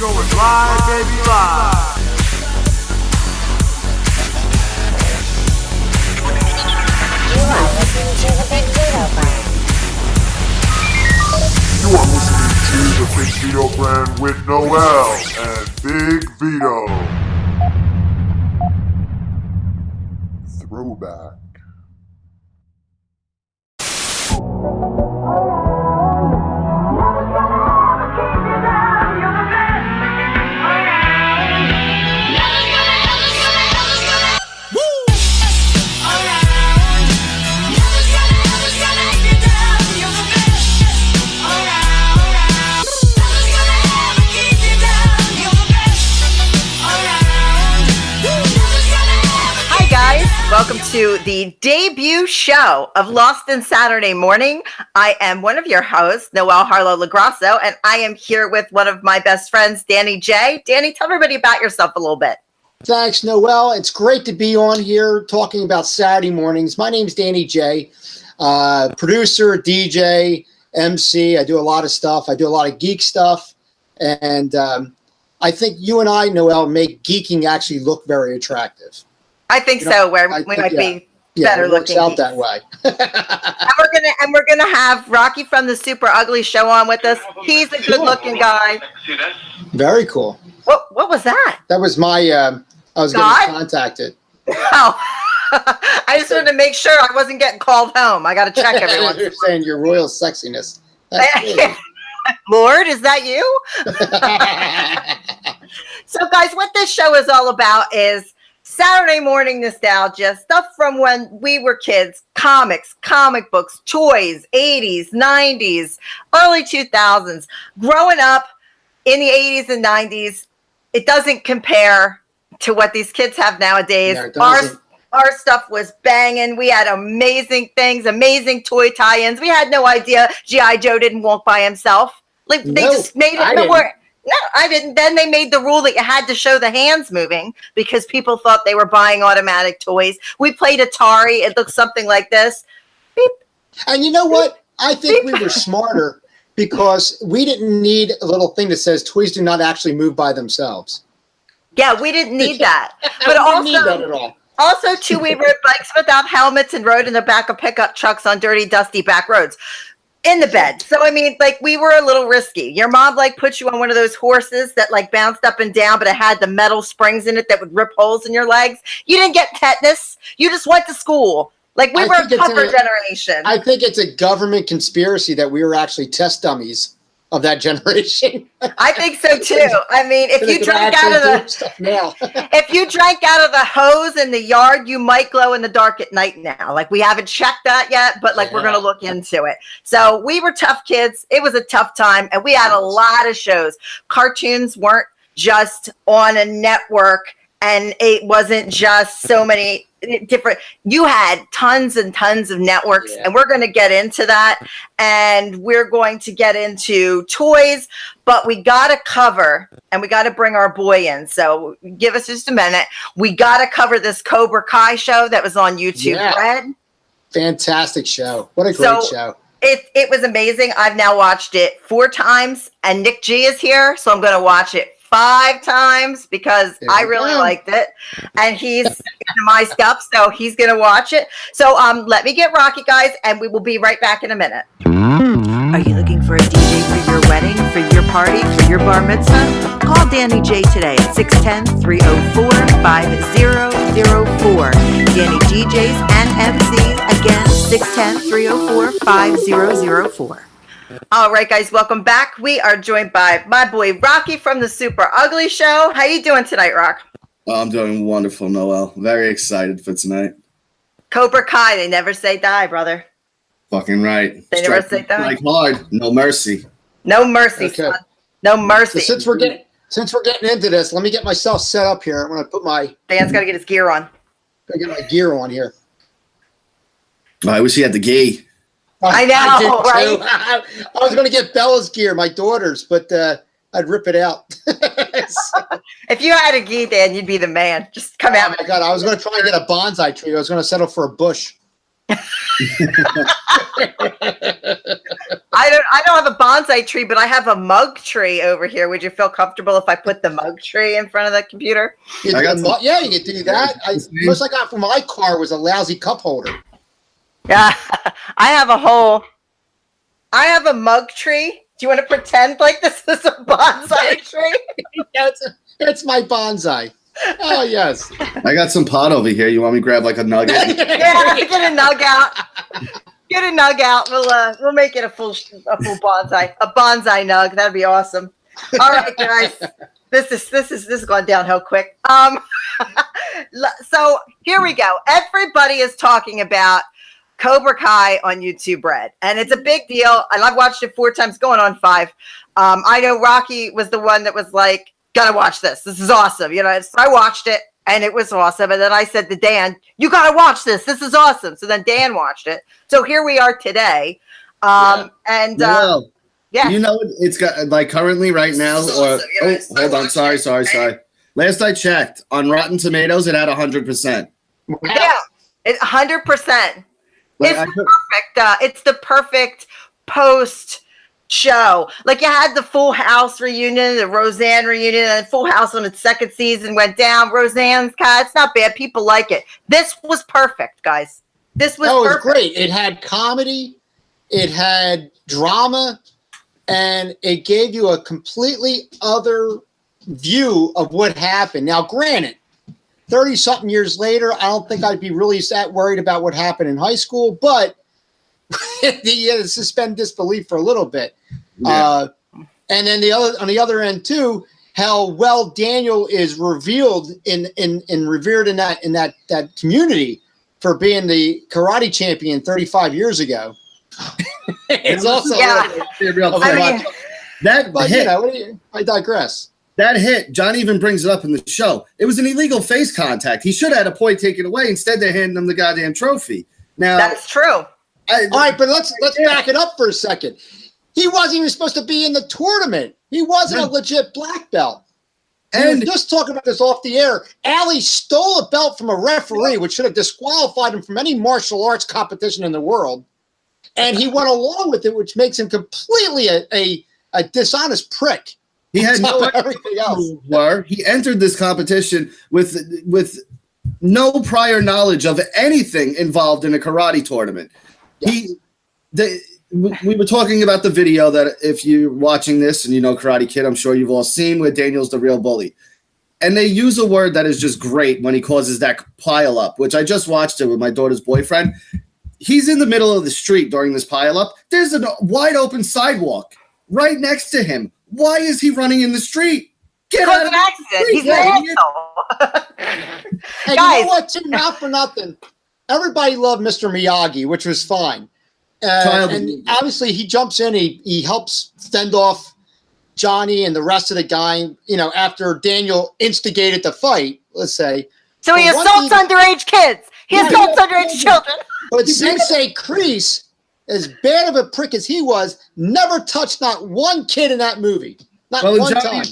going live, baby, live. You are listening to the Big Vito Brand. You are listening to the Big Vito Brand with Noel and Big Vito. Throwback. Welcome to the debut show of Lost in Saturday Morning. I am one of your hosts, Noel Harlow Lagrasso, and I am here with one of my best friends, Danny J. Danny, tell everybody about yourself a little bit. Thanks, Noel. It's great to be on here talking about Saturday mornings. My name's Danny J. Producer, DJ, MC. I do a lot of stuff. I do a lot of geek stuff. And I think you and I, Noel, make geeking actually look very attractive. I think so. We might be better looking. It works out that way. and we're gonna have Rocky from the Super Ugly Show on with us. He's a good-looking guy. Very cool. What was that? That was my. I was getting contacted. Oh, I just wanted to make sure I wasn't getting called home. I got to check everyone. You're saying your royal sexiness. Lord, is that you? So, guys, what this show is all about is Saturday morning nostalgia, stuff from when we were kids, comics, comic books, toys, 80s, 90s, early 2000s. Growing up in the 80s and 90s, it doesn't compare to what these kids have nowadays. No, our stuff was banging. We had amazing things, amazing toy tie-ins. We had no idea G.I. Joe didn't walk by himself. Like they just made it. No, I didn't. Then they made the rule that you had to show the hands moving because people thought they were buying automatic toys. We played Atari. It looked something like this. Beep. And you know what? I think we were smarter because we didn't need a little thing that says toys do not actually move by themselves. Yeah, we didn't need that. But we didn't need that at all. Also, too, we rode bikes without helmets and rode in the back of pickup trucks on dirty, dusty back roads. In the bed. So, I mean, like, we were a little risky. Your mom, like, put you on one of those horses that, like, bounced up and down, but it had the metal springs in it that would rip holes in your legs. You didn't get tetanus. You just went to school. Like, we were a tougher generation. I think it's a government conspiracy that we were actually test dummies of that generation. I think so, too. I mean, if you drank out of if you drank out of the hose in the yard, you might glow in the dark at night now. Like, we haven't checked that yet, but, like, we're going to look into it. So we were tough kids. It was a tough time, and we had a lot of shows. Cartoons weren't just on a network, and it wasn't just so many different. You had tons and tons of networks, and we're going to get into that, and we're going to get into toys, but we got to cover, and we got to bring our boy in. So give us just a minute. We got to cover this Cobra Kai show that was on YouTube. Red. Fantastic show. What a great show. It was amazing. I've now watched it 4 times, and Nick G is here, so I'm going to watch it 5 times because I really liked it, and he's into my stuff, so he's gonna watch it. So let me get Rocky, guys, and we will be right back in a minute. Are you looking for a DJ for your wedding, for your party, for your bar mitzvah? Call Danny J today at 610-304-5004. Danny DJs and MCs, again, 610-304-5004. All right, guys, welcome back. We are joined by my boy Rocky from the Super Ugly Show. How you doing tonight, Rock? I'm doing wonderful, Noel. Very excited for tonight. Cobra Kai, they never say die, brother. Fucking right. They never say die. Like hard, no mercy. No mercy, son. No mercy. So since we're getting into this, let me get myself set up here. I'm going to put my. Dan's got to get his gear on. Gotta get my gear on here. I wish he had the gi. I know, right? I was going to get Bella's gear, my daughter's, but I'd rip it out. If you had a gi, Dan, you'd be the man. Just come out. Oh, my God. I was going to try and get a bonsai tree. I was going to settle for a bush. I don't have a bonsai tree, but I have a mug tree over here. Would you feel comfortable if I put the mug tree in front of the computer? Yeah, you could do that. Most I got from my car was a lousy cup holder. Yeah, I have a mug tree. Do you want to pretend like this is a bonsai tree? It's my bonsai. Oh, yes. I got some pot over here. You want me to grab like a nugget? Yeah, get a nug out. Get a nug out. We'll make it a full bonsai. A bonsai nug. That'd be awesome. All right, guys. This is going downhill quick. So here we go. Everybody is talking about Cobra Kai on YouTube Red, and it's a big deal. And I've watched it 4 times, going on 5. I know Rocky was the one that was like, gotta watch this. This is awesome. You know, so I watched it and it was awesome. And then I said to Dan, you gotta watch this. This is awesome. So then Dan watched it. So here we are today. Yeah, you know, it's got like currently right now, or hold on. Sorry. Last I checked on Rotten Tomatoes, it had 100%. Yeah, it's 100%. It's perfect. It's the perfect post show. Like, you had the Full House reunion, the Roseanne reunion, and Full House on its 2nd season went down. Roseanne's it's not bad. People like it. This was perfect, guys. This was perfect. It was great. It had comedy, it had drama, and it gave you a completely other view of what happened. Now, granted, 30-something years later, I don't think I'd be really that worried about what happened in high school, but you had to suspend disbelief for a little bit. Yeah. And then on the other end too, how well Daniel is revealed and revered in that community for being the karate champion 35 years ago. It's also I digress. That hit, John even brings it up in the show. It was an illegal face contact. He should have had a point taken away. Instead, they're handing him the goddamn trophy. Now that's true. All right, but let's back it up for a second. He wasn't even supposed to be in the tournament. He wasn't a legit black belt. And just talking about this off the air, Ali stole a belt from a referee, which should have disqualified him from any martial arts competition in the world. And he went along with it, which makes him completely a dishonest prick. He had no everything else. He entered this competition with no prior knowledge of anything involved in a karate tournament. Yeah. We were talking about the video that if you're watching this and you know Karate Kid, I'm sure you've all seen, where Daniel's the real bully. And they use a word that is just great when he causes that pile up, which I just watched it with my daughter's boyfriend. He's in the middle of the street during this pile up. There's a wide open sidewalk right next to him. Why is he running in the street? Get out of the street. He's an asshole. And guys, you know what, too? Not for nothing. Everybody loved Mr. Miyagi, which was fine. And obviously he jumps in, he helps fend off Johnny and the rest of the gang, you know, after Daniel instigated the fight, let's say. So he assaults underage kids. He assaults underage children. But Sensei Kreese, as bad of a prick as he was, never touched not one kid in that movie. Not one time.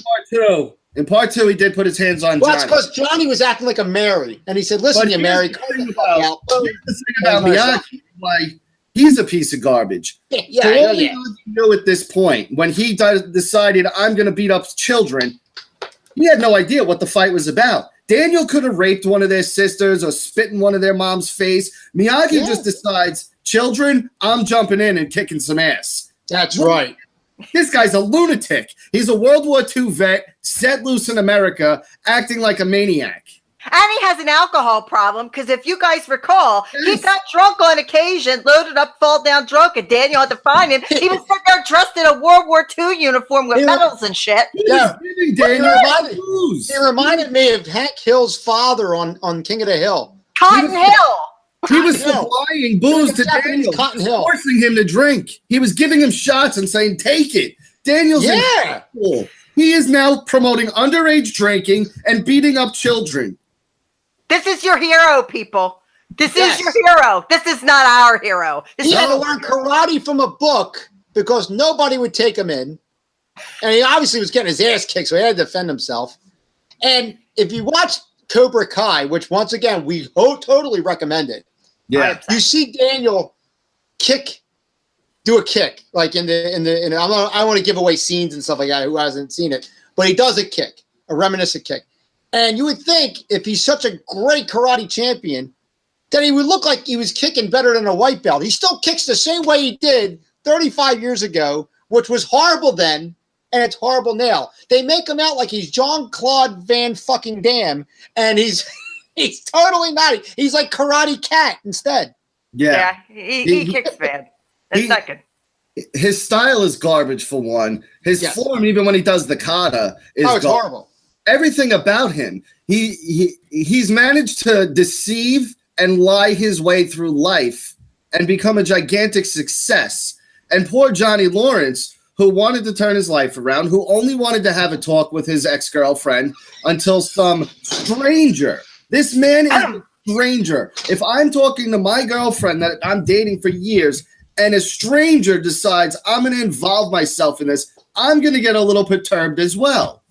In part two, he did put his hands on Johnny. That's because Johnny was acting like a Mary. And he said, listen, you Mary. Here's the thing about Miyagi, like, he's a piece of garbage. Yeah. Knew at this point, when he decided, I'm going to beat up children, he had no idea what the fight was about. Daniel could have raped one of their sisters or spit in one of their mom's face. Miyagi just decides, children, I'm jumping in and kicking some ass. That's right. This guy's a lunatic. He's a World War II vet, set loose in America, acting like a maniac. And he has an alcohol problem because if you guys recall, he got drunk on occasion, loaded up, fall down drunk, and Daniel had to find him. He was sitting there dressed in a World War II uniform with medals and shit. Yeah, he reminded me of Hank Hill's father on King of the Hill. Cotton Hill. He was supplying booze to Daniel, forcing him to drink. He was giving him shots and saying, take it. Daniel's incredible. He is now promoting underage drinking and beating up children. This is your hero, people. This is your hero. This is not our hero. He had to learn karate from a book because nobody would take him in. And he obviously was getting his ass kicked, so he had to defend himself. And if you watch Cobra Kai, which once again, we totally recommend it. Yeah. You see Daniel do a kick, like I don't want to give away scenes and stuff like that. Who hasn't seen it? But he does a kick, a reminiscent kick. And you would think if he's such a great karate champion, that he would look like he was kicking better than a white belt. He still kicks the same way he did 35 years ago, which was horrible then, and it's horrible now. They make him out like he's Jean-Claude Van fucking Damme, and he's totally not. He's like Karate Cat instead. Yeah. He kicks bad. That's not good. His style is garbage for one. His form, even when he does the kata, is it's horrible. Everything about him, he's managed to deceive and lie his way through life and become a gigantic success. And poor Johnny Lawrence, who wanted to turn his life around, who only wanted to have a talk with his ex-girlfriend until some stranger. This man is a stranger. If I'm talking to my girlfriend that I'm dating for years, and a stranger decides I'm going to involve myself in this, I'm going to get a little perturbed as well.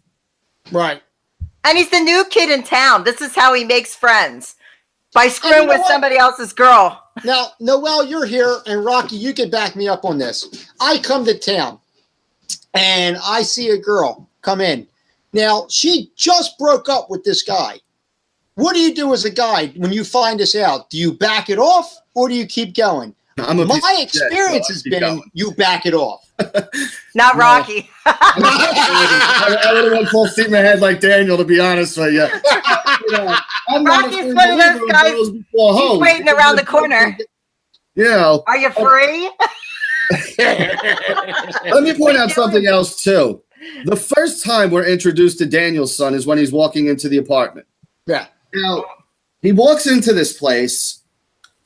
Right. And he's the new kid in town. This is how he makes friends. By screwing with somebody else's girl. Now, Noel, you're here, and Rocky, you can back me up on this. I come to town, and I see a girl come in. Now, she just broke up with this guy. What do you do as a guy when you find this out? Do you back it off, or do you keep going? My experience has been you back it off. Not Rocky. I would have went full steam ahead like Daniel, to be honest with you. Rocky's one of those guys. He's waiting around the corner. Are you free? Let me point out something else, too. The first time we're introduced to Daniel's son is when he's walking into the apartment. Yeah. Now, he walks into this place.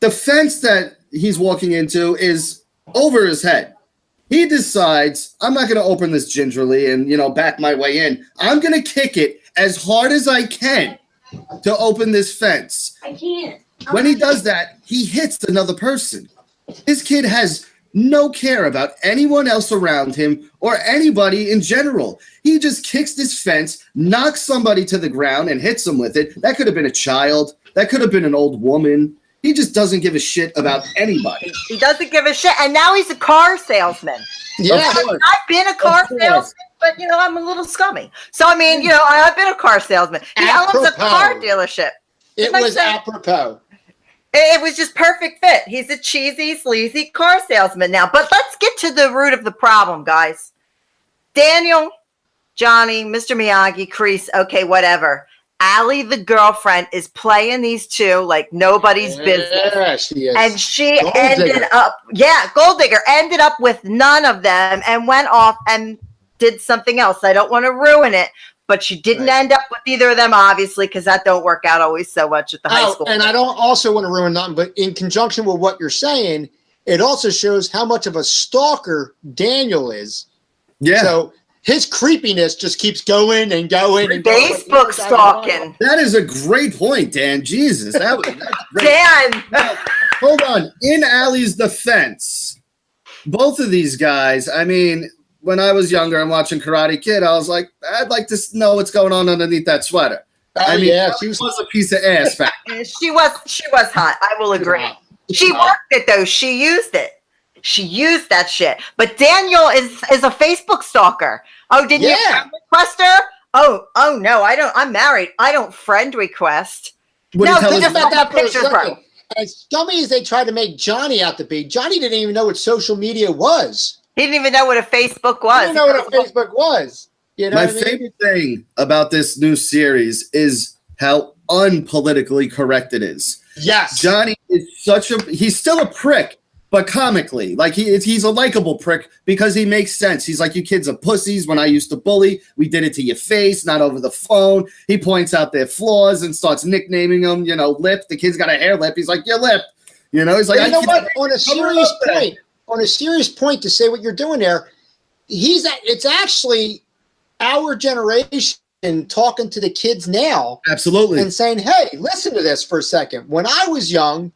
The fence that he's walking into is over his head. He decides, I'm not going to open this gingerly and, back my way in. I'm going to kick it as hard as I can to open this fence. I can't. When he does that, he hits another person. This kid has no care about anyone else around him or anybody in general. He just kicks this fence, knocks somebody to the ground, and hits them with it. That could have been a child. That could have been an old woman. He just doesn't give a shit about anybody. He doesn't give a shit. And now he's a car salesman. Yeah. I've been a car salesman, but, I'm a little scummy. So, I've been a car salesman. He owns a car dealership. It was apropos. It was just perfect fit. He's a cheesy, sleazy car salesman now. But let's get to the root of the problem, guys. Daniel, Johnny, Mr. Miyagi, Kreese, okay, whatever. Allie, the girlfriend, is playing these two like nobody's business. She is. And she Gold Digger ended up with none of them and went off and did something else. I don't want to ruin it, but she didn't end up with either of them, obviously, because that don't work out always so much at the high school. And I don't also want to ruin nothing, but in conjunction with what you're saying, it also shows how much of a stalker Daniel is. Yeah. So his creepiness just keeps going and going and going. Facebook stalking. That is a great point, Dan. Jesus, that's great. Dan! Now, hold on. In Allie's defense, both of these guys, when I was younger and watching Karate Kid, I was like, I'd like to know what's going on underneath that sweater. She was a piece of ass back. She was hot. I will agree. She worked it though. She used it. She used that shit. But Daniel is a Facebook stalker. Oh, didn't you friend request her? Oh no, I don't. I'm married. I don't friend request. No, think about that pictures, bro. As scummy as they tried to make Johnny out to be, Johnny didn't even know what social media was. He didn't even know what a Facebook was. He didn't know what a Facebook was. My favorite thing about this new series is how unpolitically correct it is. Yes. Johnny is he's still a prick, but comically. Like he's a likable prick because he makes sense. He's like, you kids are pussies. When I used to bully, we did it to your face, not over the phone. He points out their flaws and starts nicknaming them, lip. The kid's got a hair lip. He's like, your lip. He's like, you know what? On a serious point to say what you're doing there, it's actually our generation talking to the kids now. Absolutely. And saying, hey, listen to this for a second. When I was young,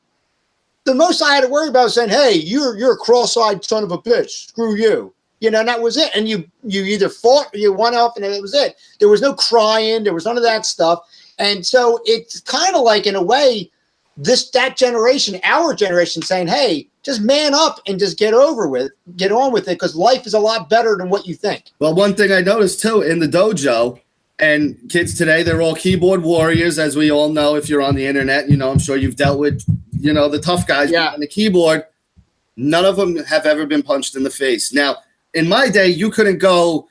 the most I had to worry about was saying, hey, you're a cross-eyed son of a bitch. Screw you. And that was it. And you either fought or you went off and that was it. There was no crying. There was none of that stuff. And so it's kind of like, in a way, that generation, our generation, saying, "Hey, just man up and just get on with it, because life is a lot better than what you think." Well, one thing I noticed too in the dojo, and kids today, they're all keyboard warriors, as we all know. If you're on the internet, I'm sure you've dealt with, the tough guys on the keyboard. None of them have ever been punched in the face. Now, in my day, you couldn't go,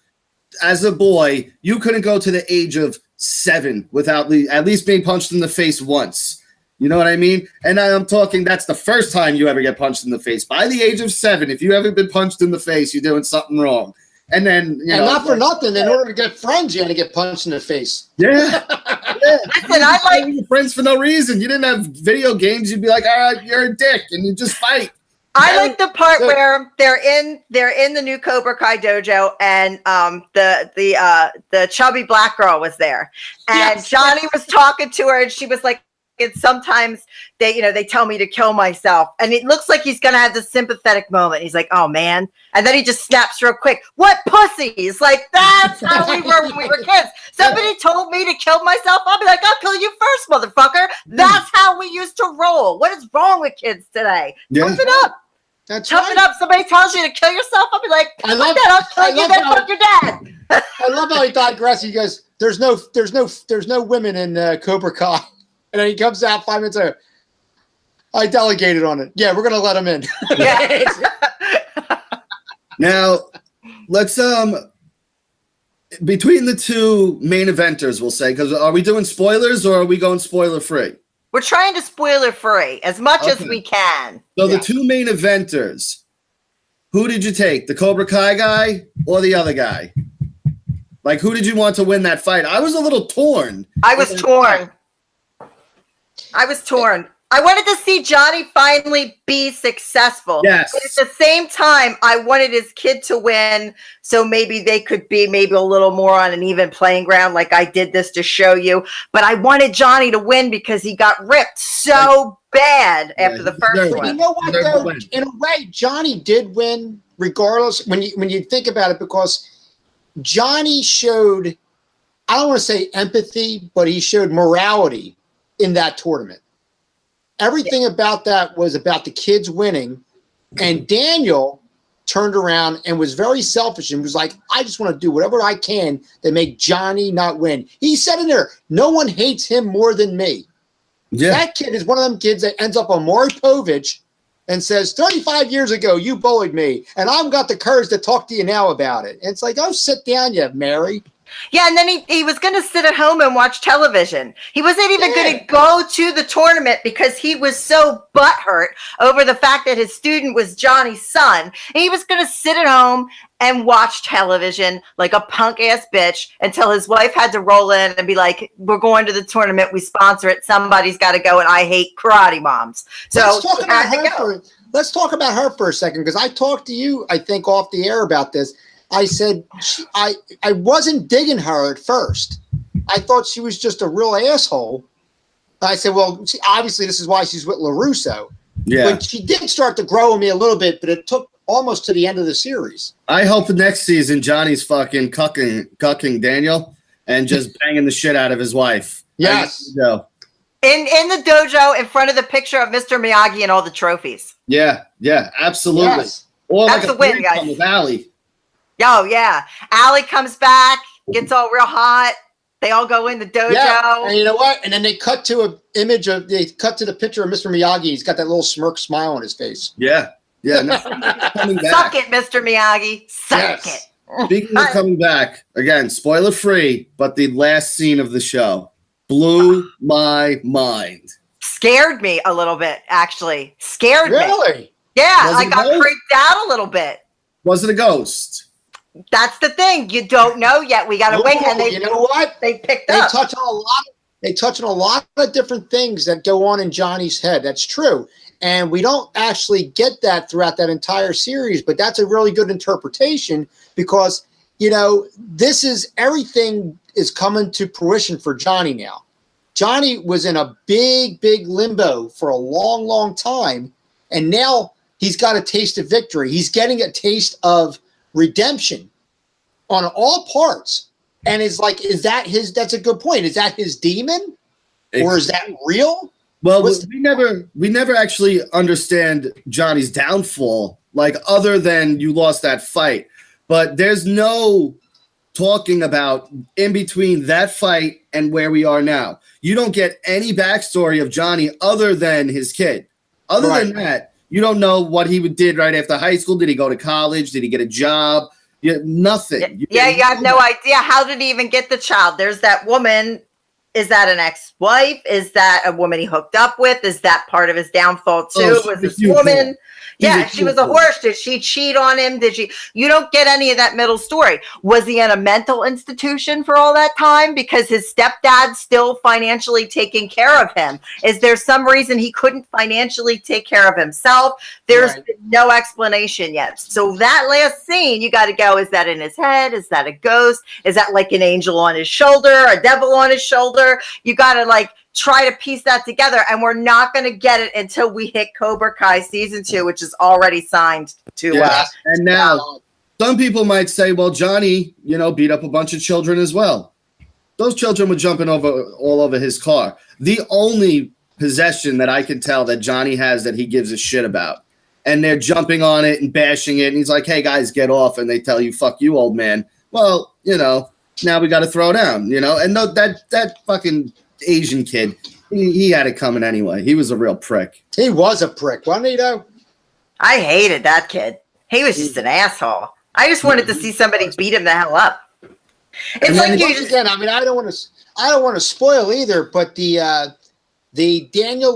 as a boy, you couldn't go to the age of 7 without at least being punched in the face once. You know what I mean? And I'm talking, that's the first time you ever get punched in the face. By the age of 7, if you haven't been punched in the face, you're doing something wrong. And then, and not for nothing, in order to get friends, you had to get punched in the face. Yeah. Listen, I like friends for no reason. You didn't have video games. You'd be like, all right, you're a dick, and you just fight. I like the part where they're in the new Cobra Kai dojo, and the chubby black girl was there, and Johnny was talking to her, and she was like, "It's sometimes they tell me to kill myself," and it looks like he's gonna have this sympathetic moment. He's like, "Oh man," and then he just snaps real quick. What pussies? Like, that's how we were when we were kids. Somebody told me to kill myself, I'll be like, "I'll kill you first, motherfucker." That's how we used to roll. What is wrong with kids today? Tough it up. Tough it up. Somebody tells you to kill yourself, I'll be like, I'll kill you, then fuck your dad. I love how he digressed. He goes, there's no women in Cobra Kai. And then he comes out 5 minutes later. I delegated on it. Yeah, we're gonna let him in. Yeah. Now, let's between the two main eventers, we'll say, because are we doing spoilers or are we going spoiler free? We're trying to spoiler free as much as we can. So the two main eventers, who did you take? The Cobra Kai guy or the other guy? Like, who did you want to win that fight? I was a little torn. I was torn. I wanted to see Johnny finally be successful. Yes. But at the same time, I wanted his kid to win, so maybe they could be a little more on an even playing ground, like I did this to show you. But I wanted Johnny to win because he got ripped so bad after the first one. You know what, though? In a way, Johnny did win regardless when you think about it, because Johnny showed, I don't want to say empathy, but he showed morality in that tournament. Everything about that was about the kids winning, and Daniel turned around and was very selfish and was like, I just want to do whatever I can to make Johnny not win. He said in there, no one hates him more than me. Yeah. That kid is one of them kids that ends up on Maury Povich and says, 35 years ago, you bullied me, and I've got the courage to talk to you now about it. And it's like, oh, sit down, you Mary. Yeah, and then he was going to sit at home and watch television. He wasn't even going to go to the tournament because he was so butthurt over the fact that his student was Johnny's son. And he was going to sit at home and watch television like a punk-ass bitch until his wife had to roll in and be like, we're going to the tournament, we sponsor it, somebody's got to go, and I hate karate moms. So let's talk about her for a second, because I talked to you, I think, off the air about this. I said, I wasn't digging her at first. I thought she was just a real asshole. I said, well, obviously this is why she's with LaRusso. Yeah. But she did start to grow on me a little bit, but it took almost to the end of the series. I hope next season Johnny's fucking cucking Daniel and just banging the shit out of his wife. Yes. In the dojo in front of the picture of Mr. Miyagi and all the trophies. Yeah, absolutely. Yes. Or that's like the win, guys. With Allie. Oh, yeah. Allie comes back, gets all real hot. They all go in the dojo. Yeah, and you know what? And then they cut to the picture of Mr. Miyagi. He's got that little smirk smile on his face. Yeah. No, coming back. Suck it, Mr. Miyagi. Suck it. Speaking of coming back, again, spoiler free, but the last scene of the show blew my mind. Scared me a little bit, actually. Scared me. Really? Yeah, I got freaked out a little bit. Was it a ghost? That's the thing. You don't know yet. We got to wait. And you know what? They picked up. They touch on a lot of different things that go on in Johnny's head. That's true. And we don't actually get that throughout that entire series, but that's a really good interpretation because, this is everything is coming to fruition for Johnny now. Johnny was in a big, big limbo for a long, long time. And now he's got a taste of victory. He's getting a taste of redemption on all parts. And it's like, that's a good point. Is that his demon or is that real? Well, we never actually understand Johnny's downfall, like other than you lost that fight. But there's no talking about in between that fight and where we are now. You don't get any backstory of Johnny other than his kid. Other than that, you don't know what he did right after high school. Did he go to college? Did he get a job? Nothing. You have no idea. How did he even get the child? There's that woman. Is that an ex-wife? Is that a woman he hooked up with? Is that part of his downfall too? Was this woman? Yeah, she was a horse. Did she cheat on him? Did she? You don't get any of that middle story. Was he in a mental institution for all that time because his stepdad's still financially taking care of him? Is there some reason he couldn't financially take care of himself? There's no explanation yet. So that last scene, you got to go, is that in his head? Is that a ghost? Is that like an angel on his shoulder, a devil on his shoulder? You got to like try to piece that together, and we're not going to get it until we hit Cobra Kai season 2, which is already signed to and now some people might say, well, Johnny, beat up a bunch of children as well. Those children were jumping all over his car. The only possession that I can tell that Johnny has that he gives a shit about, and they're jumping on it and bashing it, and he's like, hey guys, get off, and they tell you, fuck you, old man. Well, now we got to throw down, and that fucking Asian kid, he had it coming anyway. He was a real prick. He was a prick, wasn't he, though? I hated that kid. He was just an asshole. I just wanted to see somebody beat him the hell up. It's like you just again. I mean, I don't want to spoil either, but the Daniel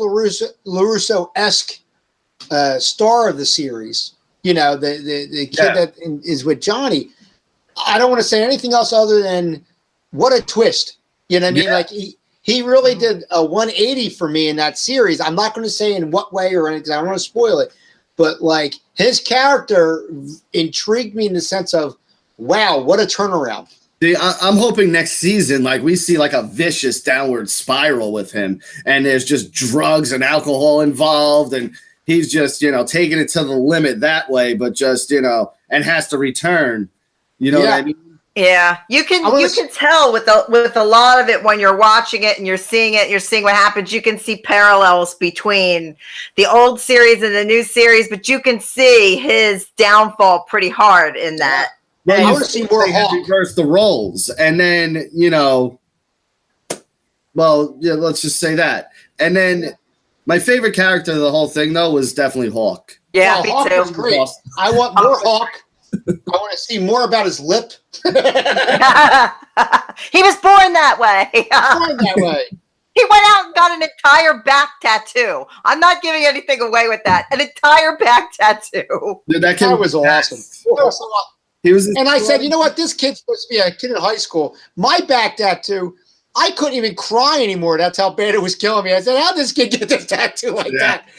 LaRusso-esque star of the series, the kid that is with Johnny. I don't want to say anything else other than what a twist. You know what I mean? Like he really did a 180 for me in that series. I'm not going to say in what way or anything. I don't want to spoil it. But, like, his character intrigued me in the sense of, wow, what a turnaround. See, I'm hoping next season, like, we see, like, a vicious downward spiral with him. And there's just drugs and alcohol involved. And he's just, taking it to the limit that way. But just, and has to return. You know what I mean? Yeah, you can tell with a lot of it when you're watching it and you're seeing what happens. You can see parallels between the old series and the new series, but you can see his downfall pretty hard in that. Yeah, I want to see more reverse the roles, and then let's just say that. And then my favorite character of the whole thing though was definitely Hawk. Yeah, me Hawk too. was great. I want more Hawk. I want to see more about his lip. He was born that way. He went out and got an entire back tattoo. I'm not giving anything away with that. An entire back tattoo. Dude, that was awesome. And I said, you know what? This kid's supposed to be a kid in high school. My back tattoo, I couldn't even cry anymore. That's how bad it was killing me. I said, how did this kid get this tattoo like that?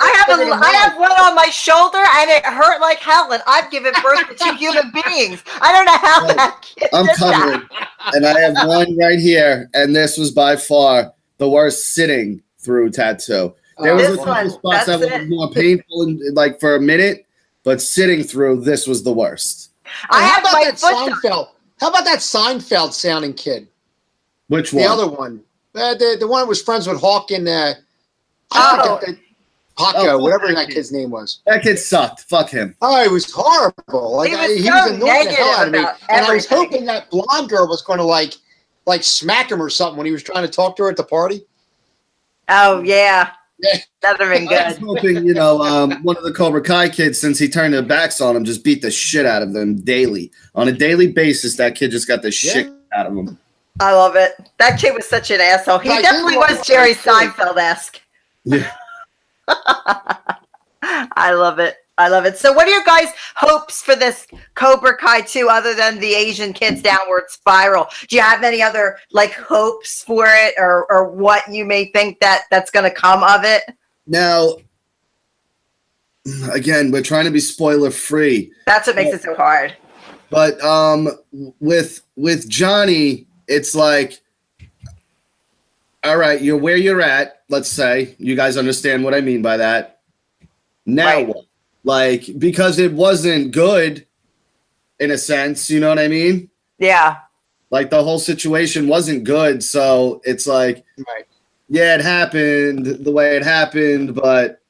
I have one on my shoulder, and it hurt like hell, and I've given birth to 2 human beings. I don't know how that kid I'm did covered, that. and I have one right here, and this was by far the worst sitting through tattoo. There was a couple spots that were more painful, and, for a minute, but sitting through, this was the worst. How about that Seinfeld sounding kid? Which one? The other one. The one that was friends with Hawk and Paco, whatever that kid's name was. That kid sucked. Fuck him. Oh, it was horrible. Like he was annoying the hell out of me. And I was hoping that blonde girl was going to like smack him or something when he was trying to talk to her at the party. Oh yeah. That'd have been good. I was hoping, one of the Cobra Kai kids, since he turned their backs on him, just beat the shit out of them daily. On a daily basis, that kid just got the shit out of him. I love it. That kid was such an asshole. He definitely was Jerry Seinfeld-esque. Yeah. I love it. So what are your guys' hopes for this Cobra Kai 2 other than the Asian kid's downward spiral? Do you have any other hopes for it or what you may think that's going to come of it? Now, again, we're trying to be spoiler free. That's what makes it so hard. But with Johnny, it's like, all right, you're where you're at, let's say. You guys understand what I mean by that. Now what? Because it wasn't good in a sense, you know what I mean? Yeah. The whole situation wasn't good, so it's like, yeah, it happened the way it happened, but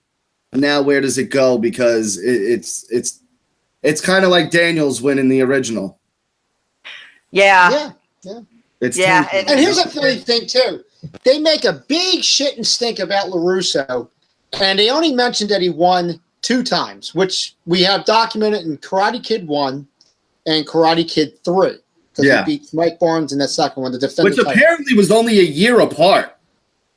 now where does it go? Because it's kind of like Daniel's win in the original. Yeah. It's Yeah, tainted. And here's a funny thing too. They make a big shit and stink about LaRusso, and they only mentioned that he won 2 times, which we have documented in Karate Kid 1 and Karate Kid 3. Because Yeah. he beat Mike Barnes in that second one to defend Which the title. apparently was only a year apart.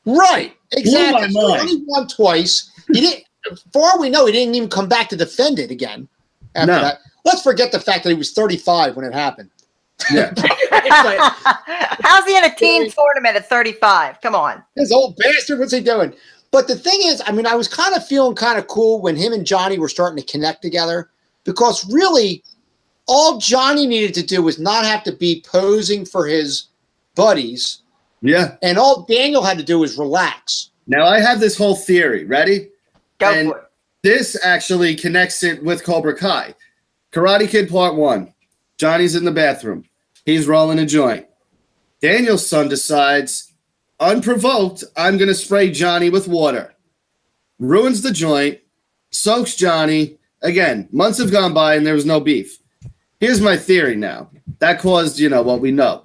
Right. Exactly. Blew So my he mind. only won twice. He didn't. For all we know, he didn't even come back to defend it again. After No. that, let's forget the fact that he was 35 when it happened. Yeah. How's he in a teen tournament at 35? Come on. This old bastard, what's he doing? But the thing is, I mean, I was kind of feeling kind of cool when him and Johnny were starting to connect together, because really, all Johnny needed to do was not have to be posing for his buddies, Yeah. and all Daniel had to do was relax. Now I have this whole theory. Ready? Go And for it. this actually connects it with Cobra Kai. Karate Kid Part 1. Johnny's in the bathroom. He's rolling a joint. Daniel's son decides, unprovoked, I'm going to spray Johnny with water. Ruins the joint. Soaks Johnny. Again, months have gone by and there was no beef. Here's my theory now. That caused, what we know.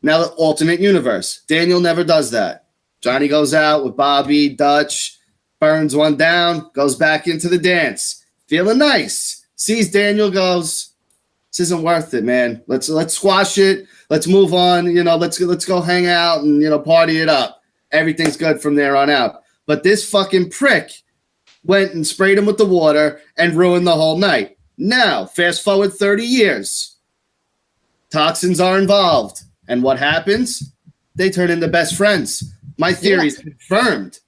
Now, the alternate universe. Daniel never does that. Johnny goes out with Bobby, Dutch, burns one down, goes back into the dance. Feeling nice. Sees Daniel, goes, this isn't worth it, man. Let's squash it. Let's move on. Let's go hang out and, party it up. Everything's good from there on out. But this fucking prick went and sprayed him with the water and ruined the whole night. Now, fast forward 30 years. Toxins are involved. And what happens? They turn into best friends. My theory is confirmed.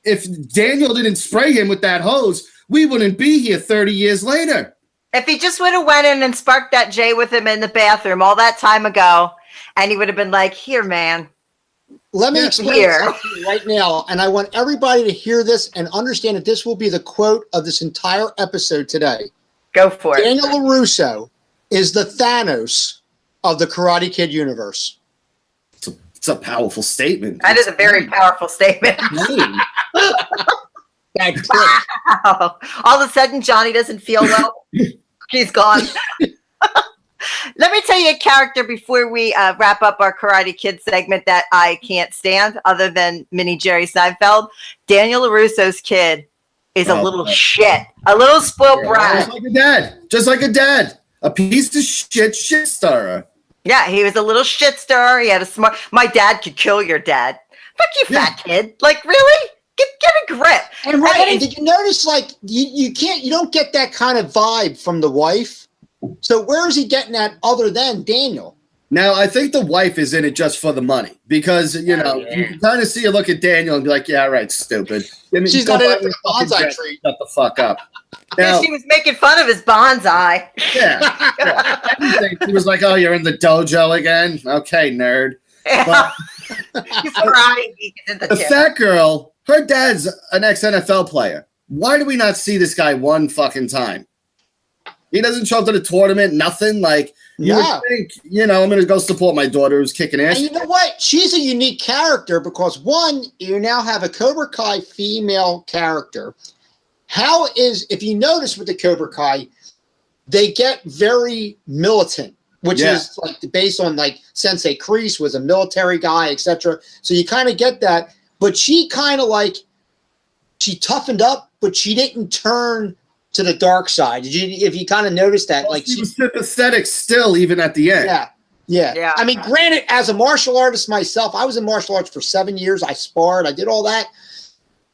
If Daniel didn't spray him with that hose, we wouldn't be here 30 years later. If he just would have went in and sparked that J with him in the bathroom all that time ago, and he would have been like, here, man. Let me explain something right now, and I want everybody to hear this and understand that this will be the quote of this entire episode today. Go for it. Daniel LaRusso is the Thanos of the Karate Kid universe. It's a powerful statement. That is a very powerful statement. That prick. Wow. All of a sudden, Johnny doesn't feel well. He's gone. Let me tell you a character before we wrap up our Karate Kid segment that I can't stand, other than Mini Jerry Seinfeld. Daniel LaRusso's kid is a little shit, a little spoiled brat. Just like a dad. A piece of shit stirrer. Yeah, he was a little shit stirrer. He had a smart. My dad could kill your dad. Fuck you, fat kid. Like, really? Get a grip. And right, and did you notice, like, you don't get that kind of vibe from the wife? So where is he getting that other than Daniel? Now, I think the wife is in it just for the money because, you can kind of see a look at Daniel and be like, yeah, right, stupid. She's not in it for the bonsai tree. Shut the fuck up. Now, she was making fun of his bonsai. Yeah. He was like, oh, you're in the dojo again? Okay, nerd. Yeah. But, he's crying. The fat girl, her dad's an ex-NFL player. Why do we not see this guy one fucking time? He doesn't show up to the tournament, nothing. Like, you would think, I'm going to go support my daughter who's kicking ass. And you know what? She's a unique character because, one, you now have a Cobra Kai female character. If you notice with the Cobra Kai, they get very militant, which is like based on like Sensei Kreese was a military guy, etc. So you kind of get that. But she kind of she toughened up, but she didn't turn to the dark side. If you kind of noticed that, like she was sympathetic still, even at the end. Yeah. I mean, granted, as a martial artist myself, I was in martial arts for 7 years. I sparred. I did all that.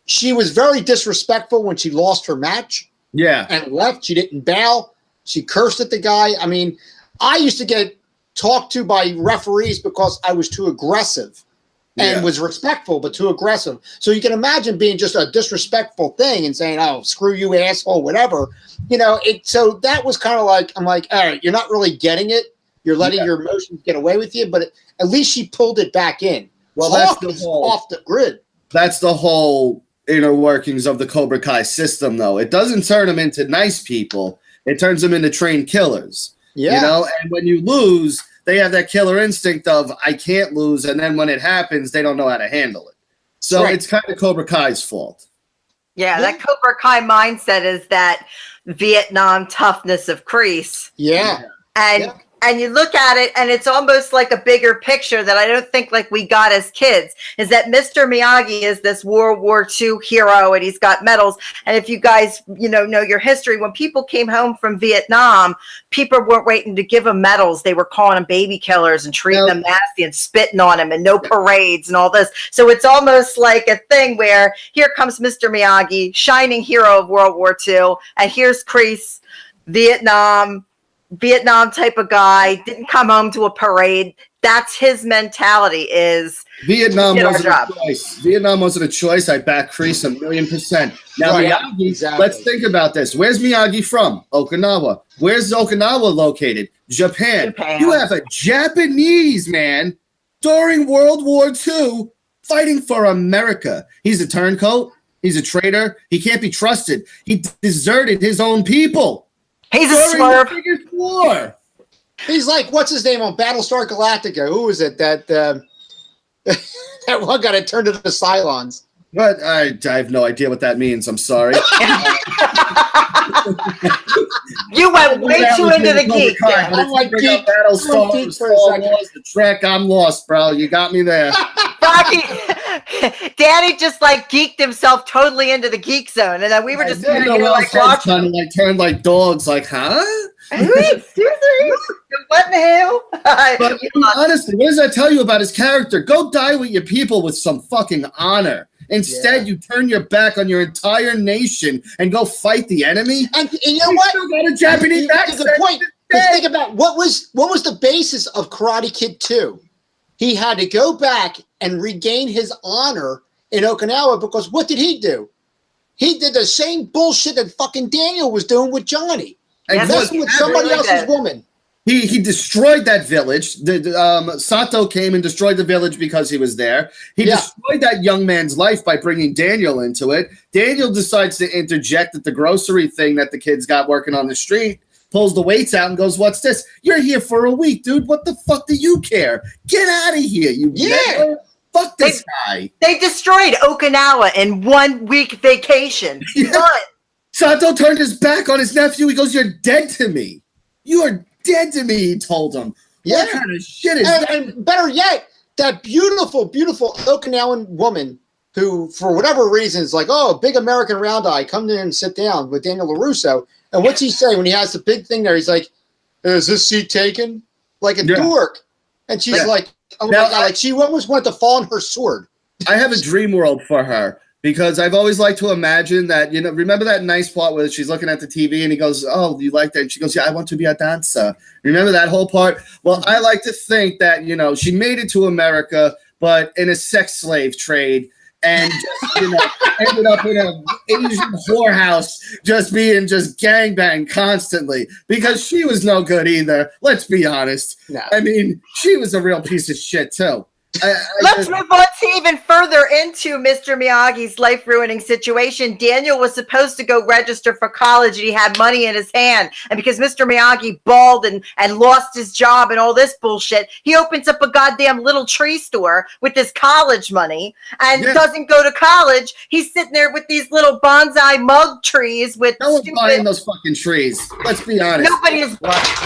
She was very disrespectful when she lost her match. Yeah. And left. She didn't bow. She cursed at the guy. I mean, I used to get talked to by referees because I was too aggressive and was respectful, but too aggressive. So you can imagine being just a disrespectful thing and saying, oh, screw you, asshole, whatever. So that was kind of like, I'm like, all right, you're not really getting it. You're letting your emotions get away with you, but at least she pulled it back in. Well, Hawk that's is off the grid. That's the whole inner workings of the Cobra Kai system, though. It doesn't turn them into nice people. It turns them into trained killers. Yeah. And when you lose, they have that killer instinct of, I can't lose. And then when it happens, they don't know how to handle it. So it's kind of Cobra Kai's fault. Yeah, that Cobra Kai mindset is that Vietnam toughness of Kreese. Yeah. And you look at it, and it's almost like a bigger picture that I don't think like we got as kids, is that Mr. Miyagi is this World War II hero, and he's got medals. And if you guys, know your history, when people came home from Vietnam, people weren't waiting to give them medals. They were calling them baby killers and treating them nasty and spitting on them and no parades and all this. So it's almost like a thing where here comes Mr. Miyagi, shining hero of World War II, and here's Kreese, Vietnam type of guy, didn't come home to a parade. That's his mentality, is Vietnam wasn't a choice. Vietnam wasn't a choice. I back Kreese 1,000,000%. Now, Miyagi, let's think about this. Where's Miyagi from? Okinawa. Where's Okinawa located? Japan. You have a Japanese man during World War II fighting for America. He's a turncoat. He's a traitor. He can't be trusted. He deserted his own people. He's a swerve. War. He's like, what's his name on Battlestar Galactica? Who was it that that one guy that turned into the Cylons? But I have no idea what that means. I'm sorry. You went way too into the Geek. I'm like Geek. Battlestar, Star Wars, the Trek. I'm lost, bro. You got me there. Danny just like geeked himself totally into the geek zone, and then we were just kind of like turned like dogs, like, huh? Seriously? What the hell? But honestly, what does that tell you about his character? Go die with your people with some fucking honor. Instead, you turn your back on your entire nation and go fight the enemy. And you know what? Still got a Japanese accent. Good point. Think about what was the basis of Karate Kid 2? He had to go back and regain his honor in Okinawa, because what did he do? He did the same bullshit that fucking Daniel was doing with Johnny. And messing with somebody else's woman. He destroyed that village. Sato came and destroyed the village because he was there. He destroyed that young man's life by bringing Daniel into it. Daniel decides to interject at the grocery thing that the kids got working on the street, pulls the weights out and goes, "What's this? You're here for a week, dude. What the fuck do you care? Get out of here, you never. Fuck this guy." They destroyed Okinawa in 1 week vacation. Sato turned his back on his nephew. He goes, "You're dead to me. You are dead to me," he told him. What kind of shit is that? And better yet, that beautiful, beautiful Okinawan woman who, for whatever reason, is like, "Oh, big American round eye, come there and sit down with Daniel LaRusso." And what's he say when he has the big thing there? He's like, "Is this seat taken?" Like a dork. And she's like, "Oh my God," like she almost wanted to fall on her sword. I have a dream world for her, because I've always liked to imagine that, remember that nice part where she's looking at the TV and he goes, "Oh, you like that?" And she goes, "Yeah, I want to be a dancer." Remember that whole part? Well, I like to think that, she made it to America, but in a sex slave trade, and just, ended up in an Asian whorehouse, just being gangbang constantly, because she was no good either. Let's be honest. No. I mean, she was a real piece of shit too. Let's move on to even further into Mr. Miyagi's life-ruining situation. Daniel was supposed to go register for college, and he had money in his hand. And because Mr. Miyagi balled and lost his job and all this bullshit, he opens up a goddamn little tree store with his college money and doesn't go to college. He's sitting there with these little bonsai mug trees with no one's buying those fucking trees. Let's be honest. Nobody is.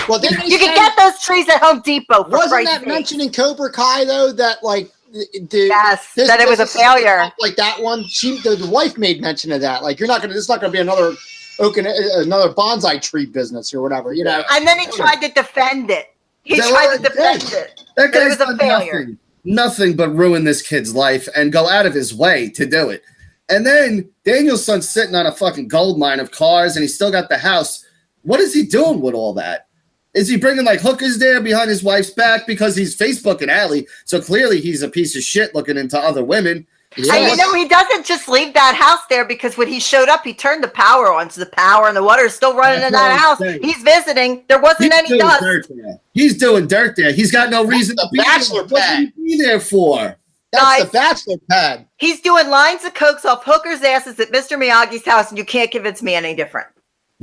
Well, you can get those trees at Home Depot. Wasn't that mentioned in Cobra Kai though? That like that it was a failure. Like that one, the wife made mention of that. Like, it's not gonna be another bonsai tree business or whatever, And then he tried to defend it. That guy's done nothing but ruin this kid's life and go out of his way to do it. And then Daniel's son's sitting on a fucking gold mine of cars, and he's still got the house. What is he doing with all that? Is he bringing like hookers there behind his wife's back because he's Facebooking Allie? So clearly he's a piece of shit looking into other women. Yes. And he doesn't just leave that house there, because when he showed up, he turned the power on. So the power and the water is still running in that house. He's visiting. There wasn't any dust. He's doing dirt there. He's got no reason to be there. What did he be there for? That's the bachelor pad. He's doing lines of cokes off hookers' asses at Mr. Miyagi's house, and you can't convince me any different.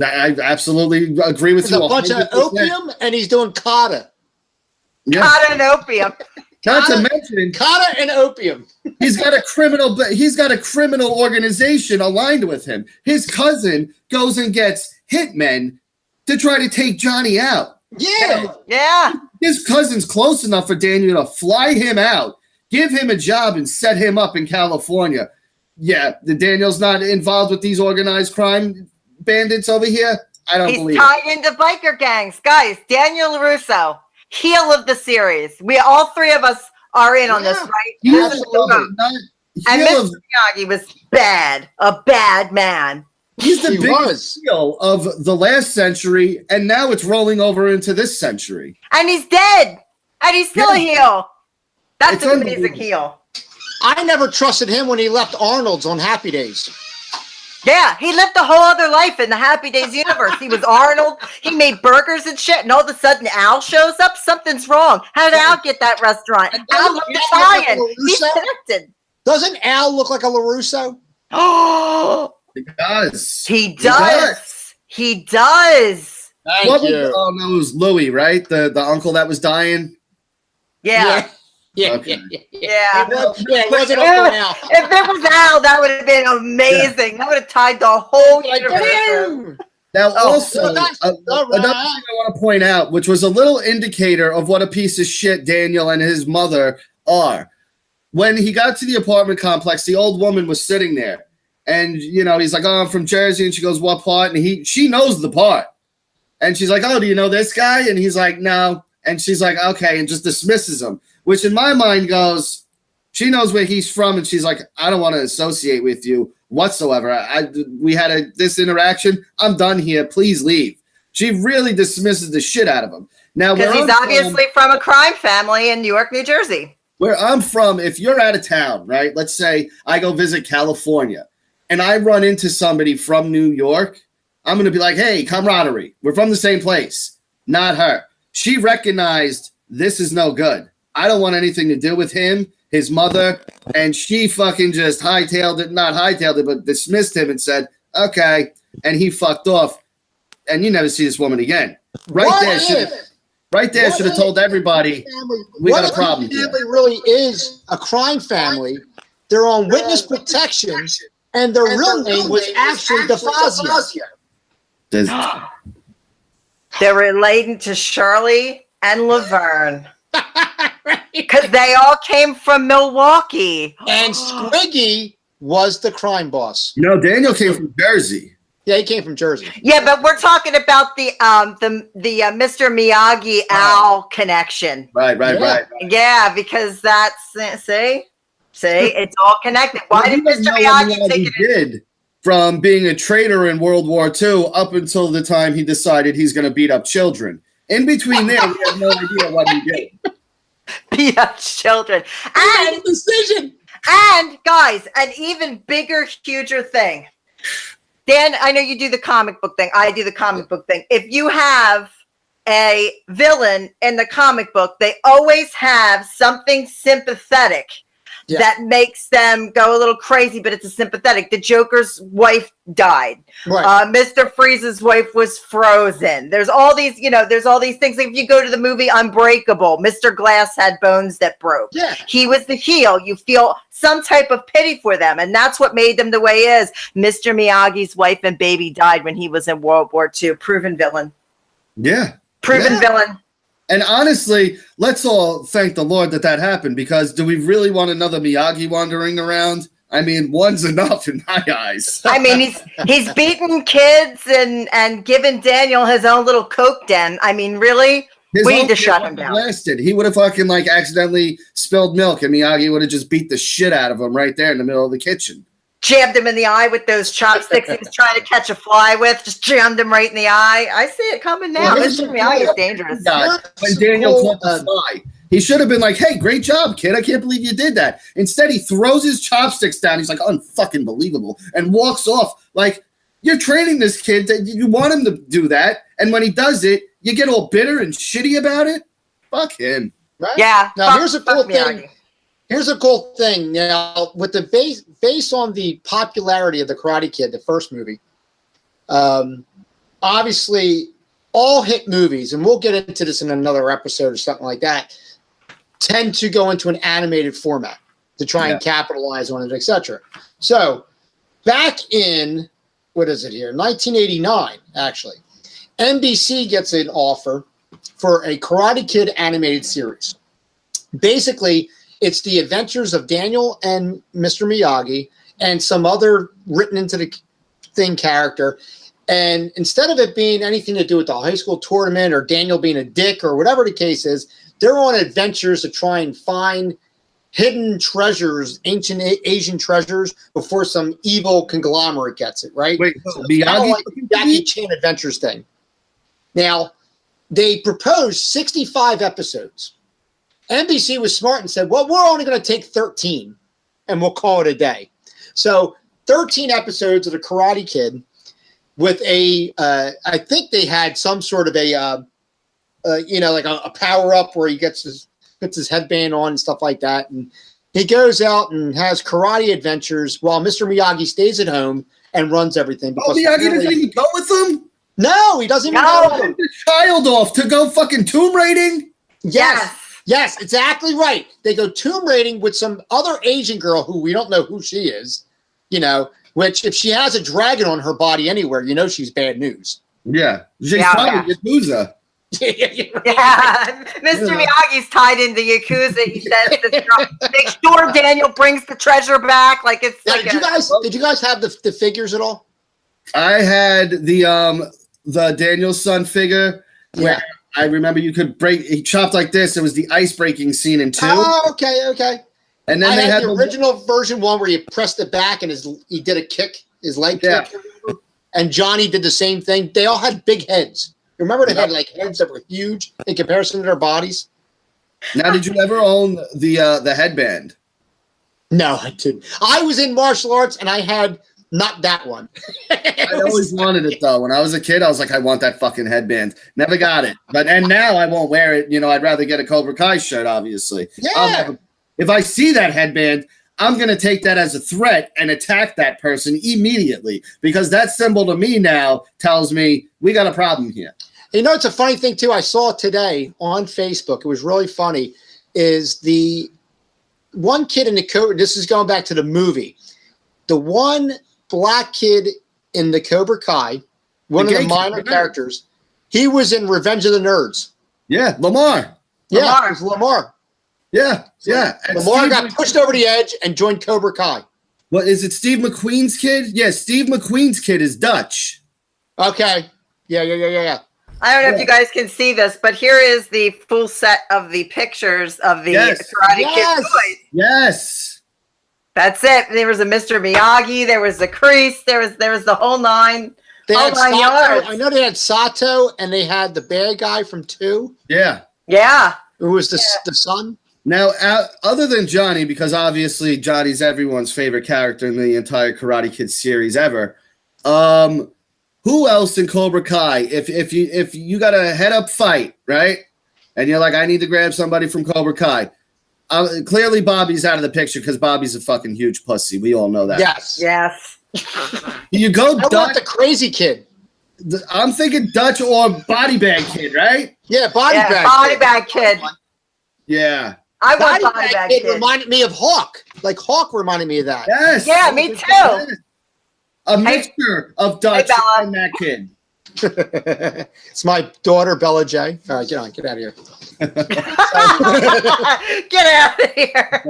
I absolutely agree with you. A bunch of opium, and he's doing kata. Kata and opium. Not to mention kata and opium. He's got a criminal organization aligned with him. His cousin goes and gets hitmen to try to take Johnny out. Yeah. Yeah. His cousin's close enough for Daniel to fly him out, give him a job, and set him up in California. Yeah, Daniel's not involved with these organized crime bandits over here. I don't believe He's tied into biker gangs. Guys, Daniel LaRusso, heel of the series. We all three of us are in on this, right? And Mr. Miyagi was bad. A bad man. He's the biggest heel of the last century, and now it's rolling over into this century. And he's dead. And he's still a heel. That's an amazing heel. I never trusted him when he left Arnold's on Happy Days. Yeah, he lived a whole other life in the Happy Days universe. He was Arnold. He made burgers and shit, and all of a sudden Al shows up. Something's wrong. How did Al get that restaurant? Al looked Italian. He's connected. Doesn't Al look like a LaRusso? Oh, He does. he does. He does. Thank you. Oh no, it was Louis, right? The uncle that was dying. Yeah. Yeah. Okay. Yeah. It wasn't Uncle Al. If it was Al, that would have been amazing. That would have tied the whole universe. Damn. Now, also, so that's another thing I want to point out, which was a little indicator of what a piece of shit Daniel and his mother are. When he got to the apartment complex, the old woman was sitting there. And, you know, he's like, oh, I'm from Jersey. And she goes, what part? And she knows the part. And she's like, oh, do you know this guy? And he's like, no. And she's like, okay, and just dismisses him. Which in my mind goes, she knows where he's from, and she's like, I don't want to associate with you whatsoever. We had this interaction. I'm done here. Please leave. She really dismisses the shit out of him. Now, because he's obviously from a crime family in New York, New Jersey. Where I'm from, if you're out of town, right? Let's say I go visit California, and I run into somebody from New York, I'm going to be like, hey, camaraderie. We're from the same place. Not her. She recognized this is no good. I don't want anything to do with him, his mother, and she fucking just not hightailed it, but dismissed him and said, okay, and he fucked off, and you never see this woman again. Right there should have told everybody we got a problem here. Family really is a crime family. They're on witness protection, and their real name was actually DeFazio. They're relating to Shirley and Laverne. Because they all came from Milwaukee. And Squiggy was the crime boss. No, Daniel came from Jersey. Yeah, he came from Jersey. Yeah, but we're talking about the Mr. Miyagi Al connection. Right. Yeah, because that's see, it's all connected. Why did Mr. Miyagi take it? Did from being a traitor in World War II up until the time he decided he's going to beat up children. In between there, we have no idea what he did. Beat up children. And decision. And guys, an even bigger, huger thing. Dan, I know you do the comic book thing. I do the comic book thing. If you have a villain in the comic book, they always have something sympathetic that makes them go a little crazy, but it's a sympathetic. The Joker's wife died. Right. Mr. Freeze's wife was frozen. There's all these, there's all these things. Like if you go to the movie Unbreakable, Mr. Glass had bones that broke. Yeah. He was the heel. You feel some type of pity for them, and that's what made them the way he is. Mr. Miyagi's wife and baby died when he was in World War II. Proven villain. Yeah. Proven villain. And honestly, let's all thank the Lord that happened, because do we really want another Miyagi wandering around? I mean, one's enough in my eyes. I mean, he's beaten kids and given Daniel his own little coke den. I mean, really? We need to shut him down. Blasted. He would have fucking accidentally spilled milk, and Miyagi would have just beat the shit out of him right there in the middle of the kitchen. Jammed him in the eye with those chopsticks he was trying to catch a fly with. Just jammed him right in the eye. I see it coming now. Mr. Miyagi is dangerous. When Daniel caught the fly, he should have been like, hey, great job, kid. I can't believe you did that. Instead, he throws his chopsticks down. He's like, unfucking believable, and walks off. Like, you're training this kid. You want him to do that. And when he does it, you get all bitter and shitty about it. Fuck him. Right? Yeah. Now, here's a cool thing. Here's a cool thing. Now, with the based on the popularity of the Karate Kid, the first movie, obviously all hit movies, and we'll get into this in another episode or something like that. tend to go into an animated format to try and capitalize on it, etc. So back in, what is it here, 1989, actually, NBC gets an offer for a Karate Kid animated series. Basically, it's the adventures of Daniel and Mr. Miyagi and some other written into the thing character. And instead of it being anything to do with the high school tournament or Daniel being a dick or whatever the case is, they're on adventures to try and find hidden treasures, ancient Asian treasures, before some evil conglomerate gets it, right? Wait, so Miyagi? like Jackie Chan Adventures thing. Now, they proposed 65 episodes. NBC was smart and said, well, we're only going to take 13 and we'll call it a day. So 13 episodes of The Karate Kid with a, I think they had some sort of a, like a power up where he puts his headband on and stuff like that. And he goes out and has karate adventures while Mr. Miyagi stays at home and runs everything. Oh, Miyagi doesn't even go with them? No, he doesn't even go with them. The child off to go fucking tomb raiding? Yes, exactly right. They go tomb raiding with some other Asian girl who we don't know who she is, which if she has a dragon on her body anywhere, she's bad news. Yeah. She's probably Yakuza. Yeah, Mr. Miyagi's tied into Yakuza. He says to make sure Daniel brings the treasure back. Like it's. Now, like did you guys have the figures at all? I had the Daniel's son figure. Where I remember you could he chopped like this. It was the ice breaking scene in 2. Oh, okay. And then I they had the original version one where you pressed it back and he did a kick, his leg kick. And Johnny did the same thing. They all had big heads. Remember they had like heads that were huge in comparison to their bodies? Now, did you ever own the headband? No, I didn't. I was in martial arts and I had not that one. I always wanted it though. When I was a kid, I was like, I want that fucking headband. Never got it. And now I won't wear it. I'd rather get a Cobra Kai shirt, obviously. Yeah. If I see that headband, I'm going to take that as a threat and attack that person immediately, because that symbol to me now tells me we got a problem here. It's a funny thing too. I saw today on Facebook. It was really funny. Is the one kid in the Cobra? This is going back to the movie. The one black kid in the Cobra Kai, one of the minor characters. He was in Revenge of the Nerds. Yeah, Lamar. Yeah, it was Lamar. Yeah. And Lamar got pushed over the edge and joined Cobra Kai. What is it? Steve McQueen's kid? Yeah, Steve McQueen's kid is Dutch. Okay. Yeah. I don't know if you guys can see this, but here is the full set of the pictures of the Karate Kid toys. Yes. That's it. There was a Mr. Miyagi. There was a Kreese. There was the whole 9. They had Sato. Yards. I know they had Sato, and they had the bad guy from 2. Yeah. Who was the son? Now, other than Johnny, because obviously Johnny's everyone's favorite character in the entire Karate Kid series ever, who else in Cobra Kai, if you got a head-up fight, right, and you're like, I need to grab somebody from Cobra Kai, clearly Bobby's out of the picture because Bobby's a fucking huge pussy. We all know that. Yes. You go I want the crazy kid. I'm thinking Dutch or Body Bag Kid, right? Yeah, Body Bag Kid. Yeah. I want Body Bag Kid reminded me of Hawk. Like Hawk reminded me of that. Yes. Yeah, me too. A mixture of Dutch and that kid. It's my daughter, Bella J. All right, get out of here. Get out of here.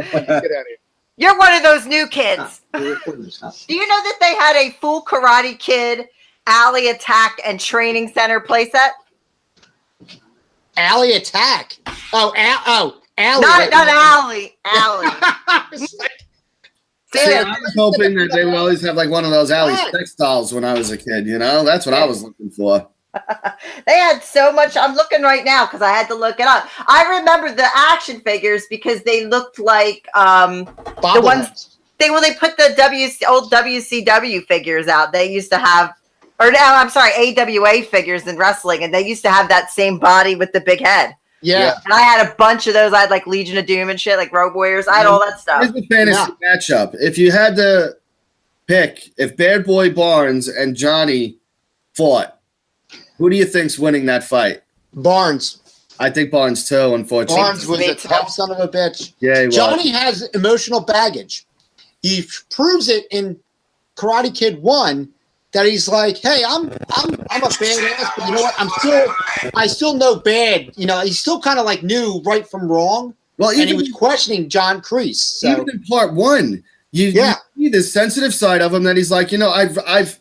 You're one of those new kids. Do you know that they had a full Karate Kid Alley Attack and Training Center playset? Alley Attack. Alley. Not Alley. Alley. See, I was hoping that they would always have like one of those Alley textiles when I was a kid, That's what I was looking for. They had so much. I'm looking right now because I had to look it up. I remember the action figures because they looked like the ones they put the old WCW figures out. They used to have, AWA figures in wrestling, and they used to have that same body with the big head. Yeah. And I had a bunch of those. I had like Legion of Doom and shit, like Road Warriors. I had all that stuff. Here's the fantasy matchup. If you had to pick, if Bad Boy Barnes and Johnny fought, who do you think's winning that fight? Barnes. I think Barnes too, unfortunately. Barnes was a tough son of a bitch. Yeah, he was. Johnny has emotional baggage. He proves it in Karate Kid 1 that he's like, hey, I'm a badass, but you know what? I still know bad. You know, he still kind of like knew right from wrong. Well, and he was questioning John Kreese. So. Even in part 1, you see this sensitive side of him that he's like, you know, I've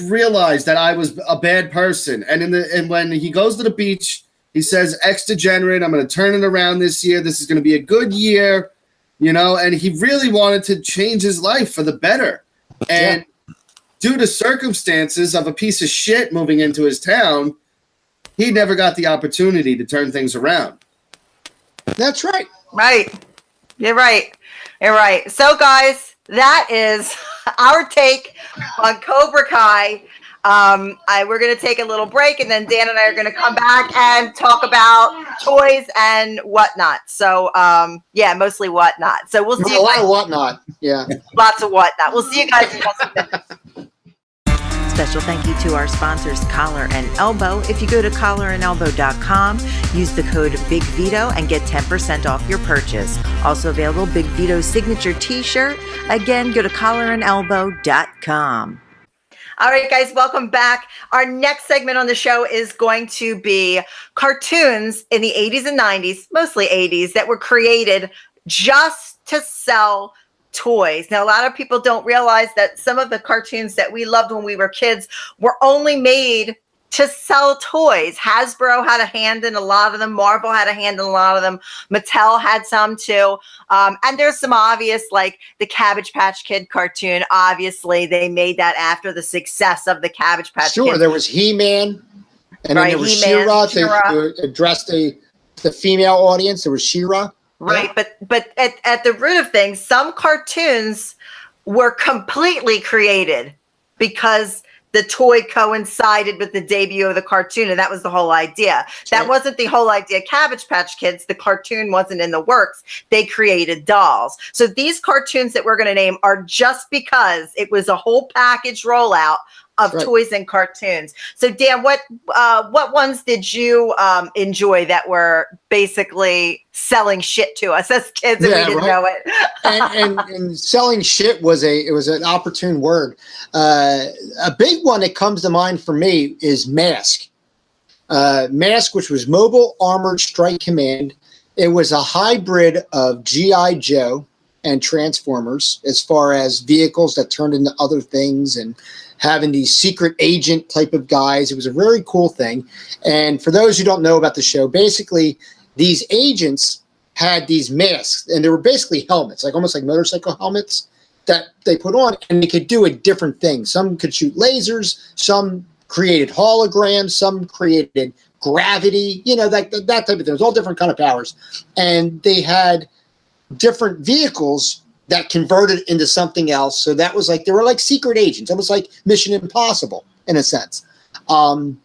realized that I was a bad person. And when he goes to the beach, he says, ex-degenerate, I'm going to turn it around this year. This is going to be a good year, you know, and he really wanted to change his life for the better. And due to circumstances of a piece of shit moving into his town, he never got the opportunity to turn things around. That's right. Right. You're right. You're right. So, guys, that is our take on Cobra Kai. We're going to take a little break, and then Dan and I are going to come back and talk about toys and whatnot. So, mostly whatnot. So we'll see. A lot of whatnot. Yeah. Lots of whatnot. We'll see you guys in just a minute. Special thank you to our sponsors, Collar and Elbow. If you go to collarandelbow.com, use the code Big Vito and get 10% off your purchase. Also available, Big Vito's signature t-shirt. Again, go to collarandelbow.com. All right, guys, welcome back. Our next segment on the show is going to be cartoons in the 80s and 90s, mostly 80s, that were created just to sell toys. Now, a lot of people don't realize that some of the cartoons that we loved when we were kids were only made to sell toys. Hasbro had a hand in a lot of them. Marvel had a hand in a lot of them. Mattel had some too. And there's some obvious, like the Cabbage Patch Kid cartoon. Obviously, they made that after the success of the Cabbage Patch Kid. Sure, there was He-Man. And then there was She-Ra to address the female audience. There was She-Ra. Right, but at the root of things, some cartoons were completely created because the toy coincided with the debut of the cartoon, and that was the whole idea. That wasn't the whole idea. Cabbage Patch Kids, the cartoon wasn't in the works. They created dolls. So these cartoons that we're going to name are just because it was a whole package rollout of toys and cartoons. So Dan, what ones did you enjoy that were basically selling shit to us as kids and we didn't know it? and selling shit was an opportune word. A big one that comes to mind for me is Mask. Mask, which was Mobile Armored Strike Command. It was a hybrid of G.I. Joe and Transformers as far as vehicles that turned into other things and having these secret agent type of guys. It was a very cool thing. And for those who don't know about the show, basically these agents had these masks, and they were basically helmets, like almost like motorcycle helmets that they put on, and they could do a different thing. Some could shoot lasers, some created holograms, some created gravity, that type of thing. It was all different kind of powers. And they had different vehicles that converted into something else. So that was like, they were like secret agents, almost like Mission Impossible in a sense. And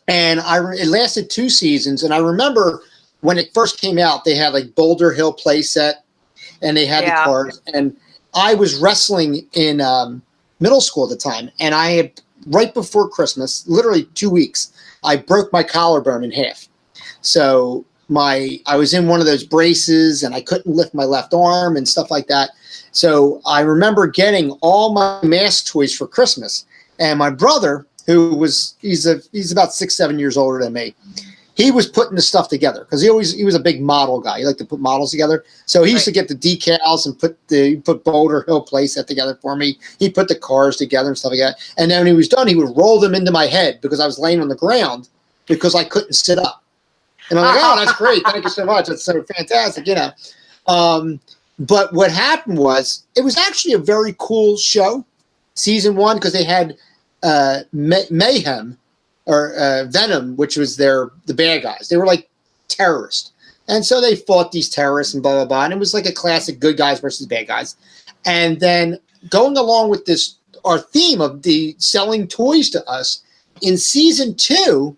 it lasted 2 seasons. And I remember when it first came out, they had like Boulder Hill playset, and they had the cars. And I was wrestling in middle school at the time. And I had, right before Christmas, literally 2 weeks, I broke my collarbone in half. So I was in one of those braces, and I couldn't lift my left arm and stuff like that. So I remember getting all my Mask toys for Christmas, and my brother, he's about 6-7 years older than me, he was putting the stuff together because he was a big model guy. He liked to put models together. So he used to get the decals and put Boulder Hill playset together for me. He put the cars together and stuff like that. And then when he was done, he would roll them into my head because I was laying on the ground because I couldn't sit up. And I'm like, oh, that's great. Thank you so much. That's so fantastic, But what happened was, it was actually a very cool show, season 1, because they had Mayhem or Venom, which was the bad guys. They were like terrorists. And so they fought these terrorists and blah, blah, blah. And it was like a classic good guys versus bad guys. And then going along with our theme of the selling toys to us, in season 2,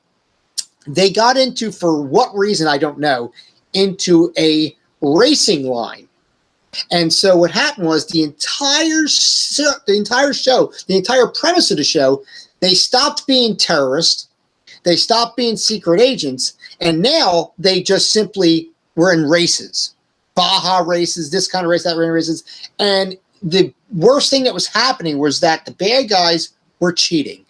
they got into, for what reason, I don't know, into a racing line. And so what happened was the entire show, the entire premise of the show, they stopped being terrorists, they stopped being secret agents, And now they just simply were in races, Baja races, this kind of race, that kind of races. And the worst thing that was happening was that the bad guys were cheating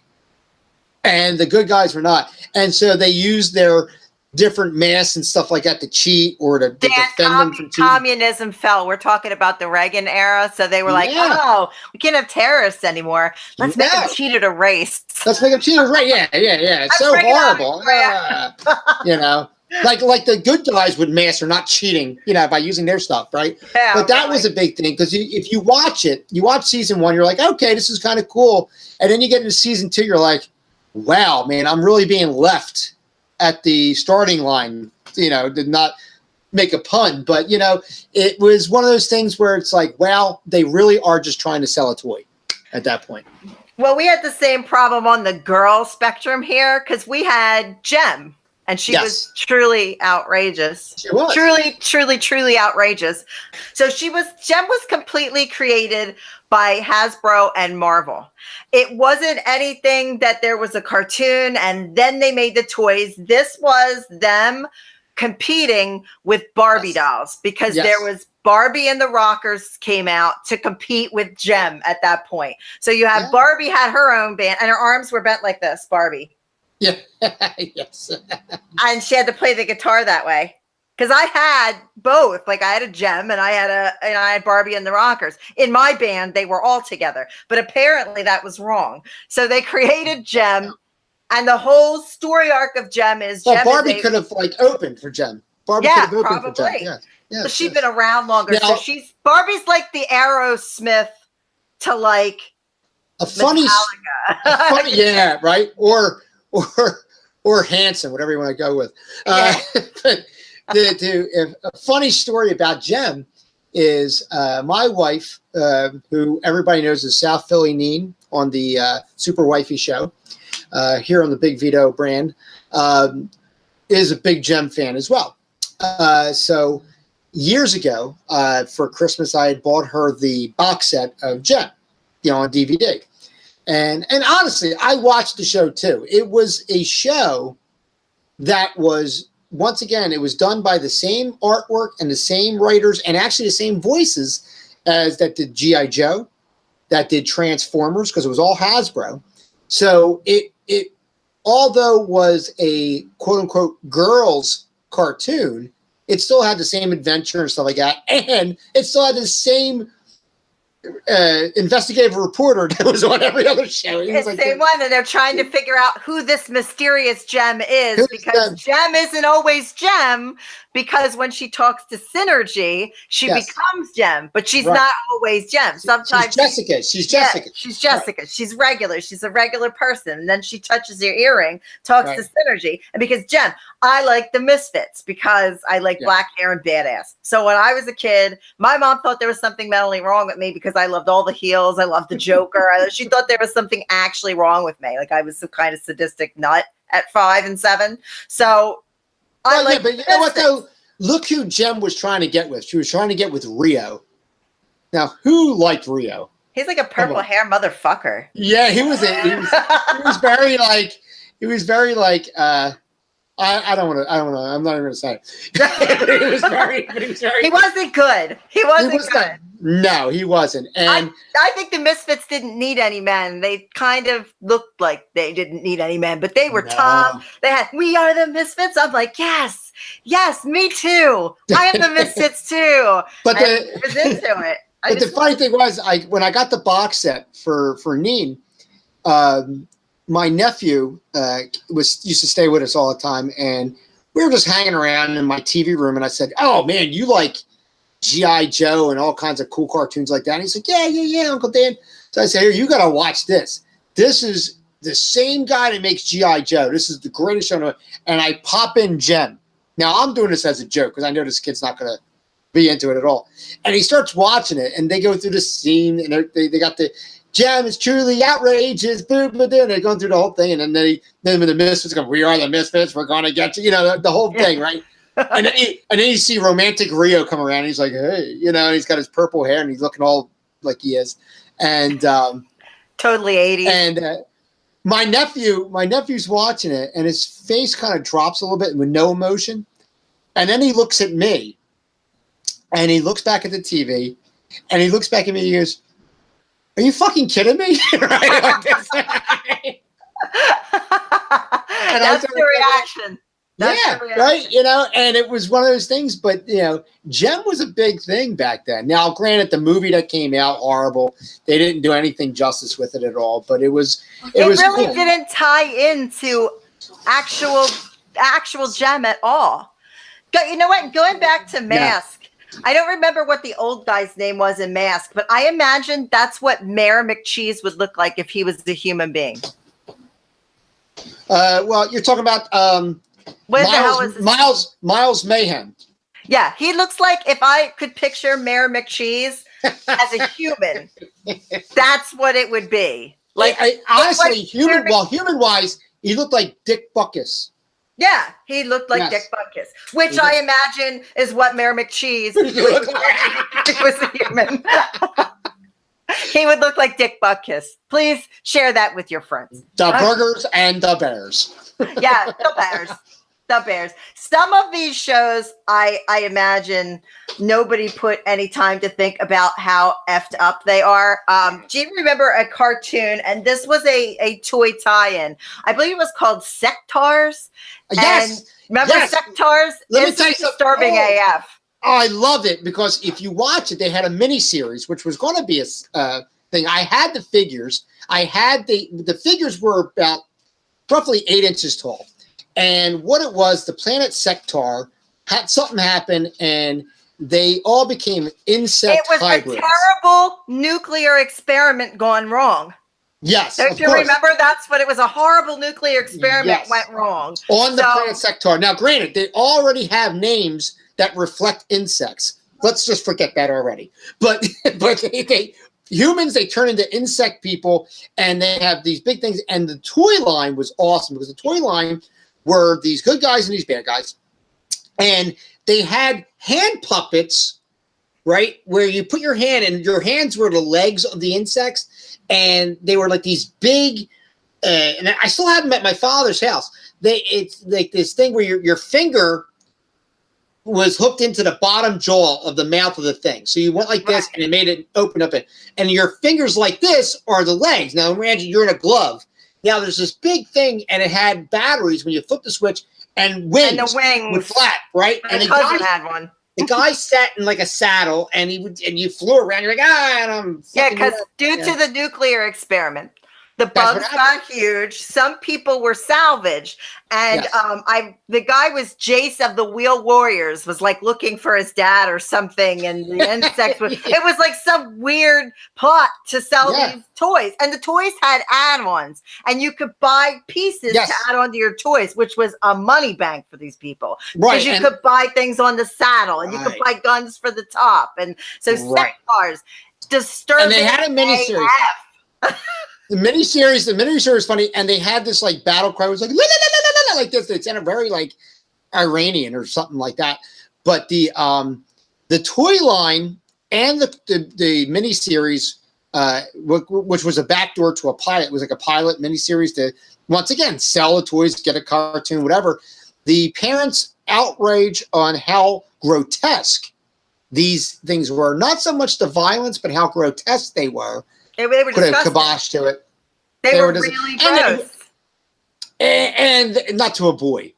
and the good guys were not. And so they used their different masks and stuff like that to cheat or to defend them from cheating. Communism fell. We're talking about the Reagan era. So they were like, oh, we can't have terrorists anymore. Let's make them cheat at a race. Let's make them cheat at a race. Yeah. It's so horrible. You know, like the good guys would mask or not cheating, you know, by using their stuff, right? Yeah, but that was a big thing because if you watch season 1, you're like, okay, this is kind of cool. And then you get into season 2, you're like, wow, man, I'm really being left at the starting line, you know, did not make a pun, but, you know, it was one of those things where it's like, wow, they really are just trying to sell a toy at that point. Well, we had the same problem on the girl spectrum here because we had Jem, and she was truly outrageous. She was. Truly outrageous. So Jem was completely created by Hasbro and Marvel. It wasn't anything that there was a cartoon and then they made the toys. This was them competing with Barbie dolls because there was Barbie and the Rockers came out to compete with Jem at that point. So you have Barbie had her own band and her arms were bent like this, Barbie. Yeah. Yes. And she had to play the guitar that way. Because I had both, like I had a Jem and I had Barbie and the Rockers. In my band, they were all together, but apparently that was wrong. So they created Jem, and the whole story arc of Jem is. Well, Barbie could have like opened for Jem. Barbie could have opened for Jem. Yeah. So she's been around longer. Now, so Barbie's like the Aerosmith to like a funny, yeah, right, or Hanson, whatever you want to go with. A funny story about Jem is my wife, who everybody knows is South Philly Neen on the Super Wifey show here on the Big Vito brand, is a big Jem fan as well. So years ago for Christmas, I had bought her the box set of Jem, you know, on DVD. And honestly, I watched the show too. It was a show that was, once again, it was done by the same artwork and the same writers and actually the same voices as that did G.I. Joe, that did Transformers, because it was all Hasbro. So it although was a quote-unquote girls cartoon, it still had the same adventure and stuff like that. And it still had the same investigative reporter that was on every other show. It's the same one, and they're trying to figure out who this mysterious Jem is, because Jem isn't always Jem, because when she talks to Synergy, she becomes Jem, but she's not always Jem. Sometimes she's Jessica. She's Jessica. Right. She's regular. She's a regular person, and then she touches your earring, talks to Synergy, and because Jem, I like the Misfits because I like black hair and badass. So when I was a kid, my mom thought there was something mentally wrong with me because I loved all the heels. I loved the Joker. She thought there was something actually wrong with me. Like I was some kind of sadistic nut at 5 and 7. So but you know what though? Look who Jem was trying to get with. She was trying to get with Rio. Now, who liked Rio? He's like a purple hair motherfucker. Yeah, he was very like I don't want to. I'm not even going to say it. He wasn't good. He wasn't good. No, he wasn't. And I think the Misfits didn't need any men. They kind of looked like they didn't need any men, but they were Tom. They had, we are the Misfits. I'm like, yes, me too. I am the Misfits too. But I was into it. But the funny thing was, when I got the box set for Neen, my nephew used to stay with us all the time, and we were just hanging around in my TV room, and I said, "Oh man, you like G.I. Joe and all kinds of cool cartoons like that?" And he's like, "Yeah, Uncle Dan." So I said, "Here, you got to watch this. This is the same guy that makes G.I. Joe. This is the greatest show." And I pop in Jem. Now I'm doing this as a joke because I know this kid's not going to be into it at all. And he starts watching it, and they go through the scene, and they got the Jem is truly outrageous, and they're going through the whole thing, and then when the Misfits come, we are the Misfits, we're going to get you, the whole thing, right? and then you see romantic Rio come around, and he's like, hey, and he's got his purple hair, and he's looking all like he is, and totally 80s. And My nephew's watching it, and his face kind of drops a little bit with no emotion, and then he looks at me, and he looks back at the TV, and he looks back at me. And he goes, "Are you fucking kidding me?" Right? Like this. That's the reaction. Right. You know, and it was one of those things. But you know, Gem was a big thing back then. Now, granted, the movie that came out horrible. They didn't do anything justice with it at all. But it was really cool. didn't tie into actual Gem at all. You know what? Going back to Mask, I don't remember what the old guy's name was in Mask, but I imagine that's what Mayor McCheese would look like if he was a human being. Well, you're talking about What the hell is this? Miles Mayhem. Yeah, he looks like if I could picture Mayor McCheese as a human, that's what it would be. Like, honestly, human wise, he looked like Dick Buckus. Yeah, he looked like Dick Buckus, which I imagine is what Mayor McCheese would look like if he was a human. He would look like Dick Buckus. Please share that with your friends. The burgers and the bears. Yeah, the bears. The bears. Some of these shows, I imagine nobody put any time to think about how effed up they are. Do you remember a cartoon? And this was a toy tie-in. I believe it was called Sectars. Yes. And remember Sectars? Let me tell you something. Disturbing AF. I love it because if you watch it, they had a mini series, which was going to be a thing. I had the figures. I had the figures were about roughly 8 inches tall. And what it was, the planet Sectar had something happen, and they all became insect hybrids. It was a terrible nuclear experiment gone wrong. Yes, Don't you remember? That's what it was. A horrible nuclear experiment went wrong. On the planet Sectar. Now, granted, they already have names that reflect insects. Let's just forget that already. But humans, they turn into insect people, and they have these big things. And the toy line was awesome because the toy line were these good guys and these bad guys. And they had hand puppets, right, where you put your hand and your hands were the legs of the insects. And they were like these big, and I still have them at my father's house. It's like this thing where your finger was hooked into the bottom jaw of the mouth of the thing. So you went like this, and it made it open up. And your fingers like this are the legs. Now imagine you're in a glove. Now there's this big thing, and it had batteries when you flip the switch, and wings. And the wings would flap, right? And the cousin had one. The guy sat in like a saddle, and you flew around. You're like, and I'm because due to the nuclear experiment, the bugs got huge. Some people were salvaged, and the guy was Jace of the Wheel Warriors, was like looking for his dad or something, and the insects it was like some weird plot to sell these toys, and the toys had add-ons, and you could buy pieces to add on to your toys, which was a money bank for these people, because you could buy things on the saddle, and you could buy guns for the top, and so Sectars, disturbing. And they had a miniseries. The miniseries was funny, and they had this like battle cry. It was like la, la, la, la, la, like this. It's in a very like Iranian or something like that. But the toy line and the miniseries, which was a backdoor to a pilot, it was like a pilot miniseries to once again sell the toys, get a cartoon, whatever. The parents' outrage on how grotesque these things were, not so much the violence, but how grotesque they were. They were put a kibosh to it. They were really gross. And not to a boy.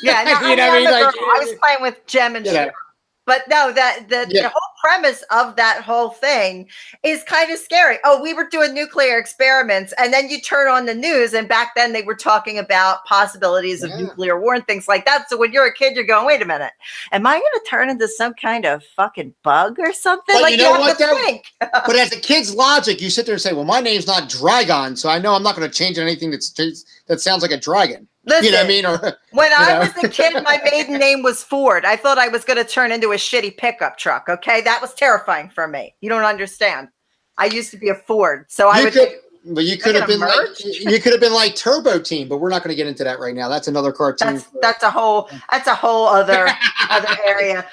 Yeah, no, I was playing with Gem and Sugar. But no, the whole premise of that whole thing is kind of scary. Oh, we were doing nuclear experiments, and then you turn on the news, and back then they were talking about possibilities of nuclear war and things like that. So when you're a kid, you're going, wait a minute, am I going to turn into some kind of fucking bug or something? But like you know what? think. But as a kid's logic, you sit there and say, well, my name's not Dragon, so I know I'm not going to change anything that sounds like a dragon. Listen, you know what I mean? Or, when I was a kid, my maiden name was Ford. I thought I was going to turn into a shitty pickup truck. Okay, that was terrifying for me. You don't understand. I used to be a Ford, so I would. But you could have been like Turbo Team, but we're not going to get into that right now. That's another cartoon. That's a whole other area.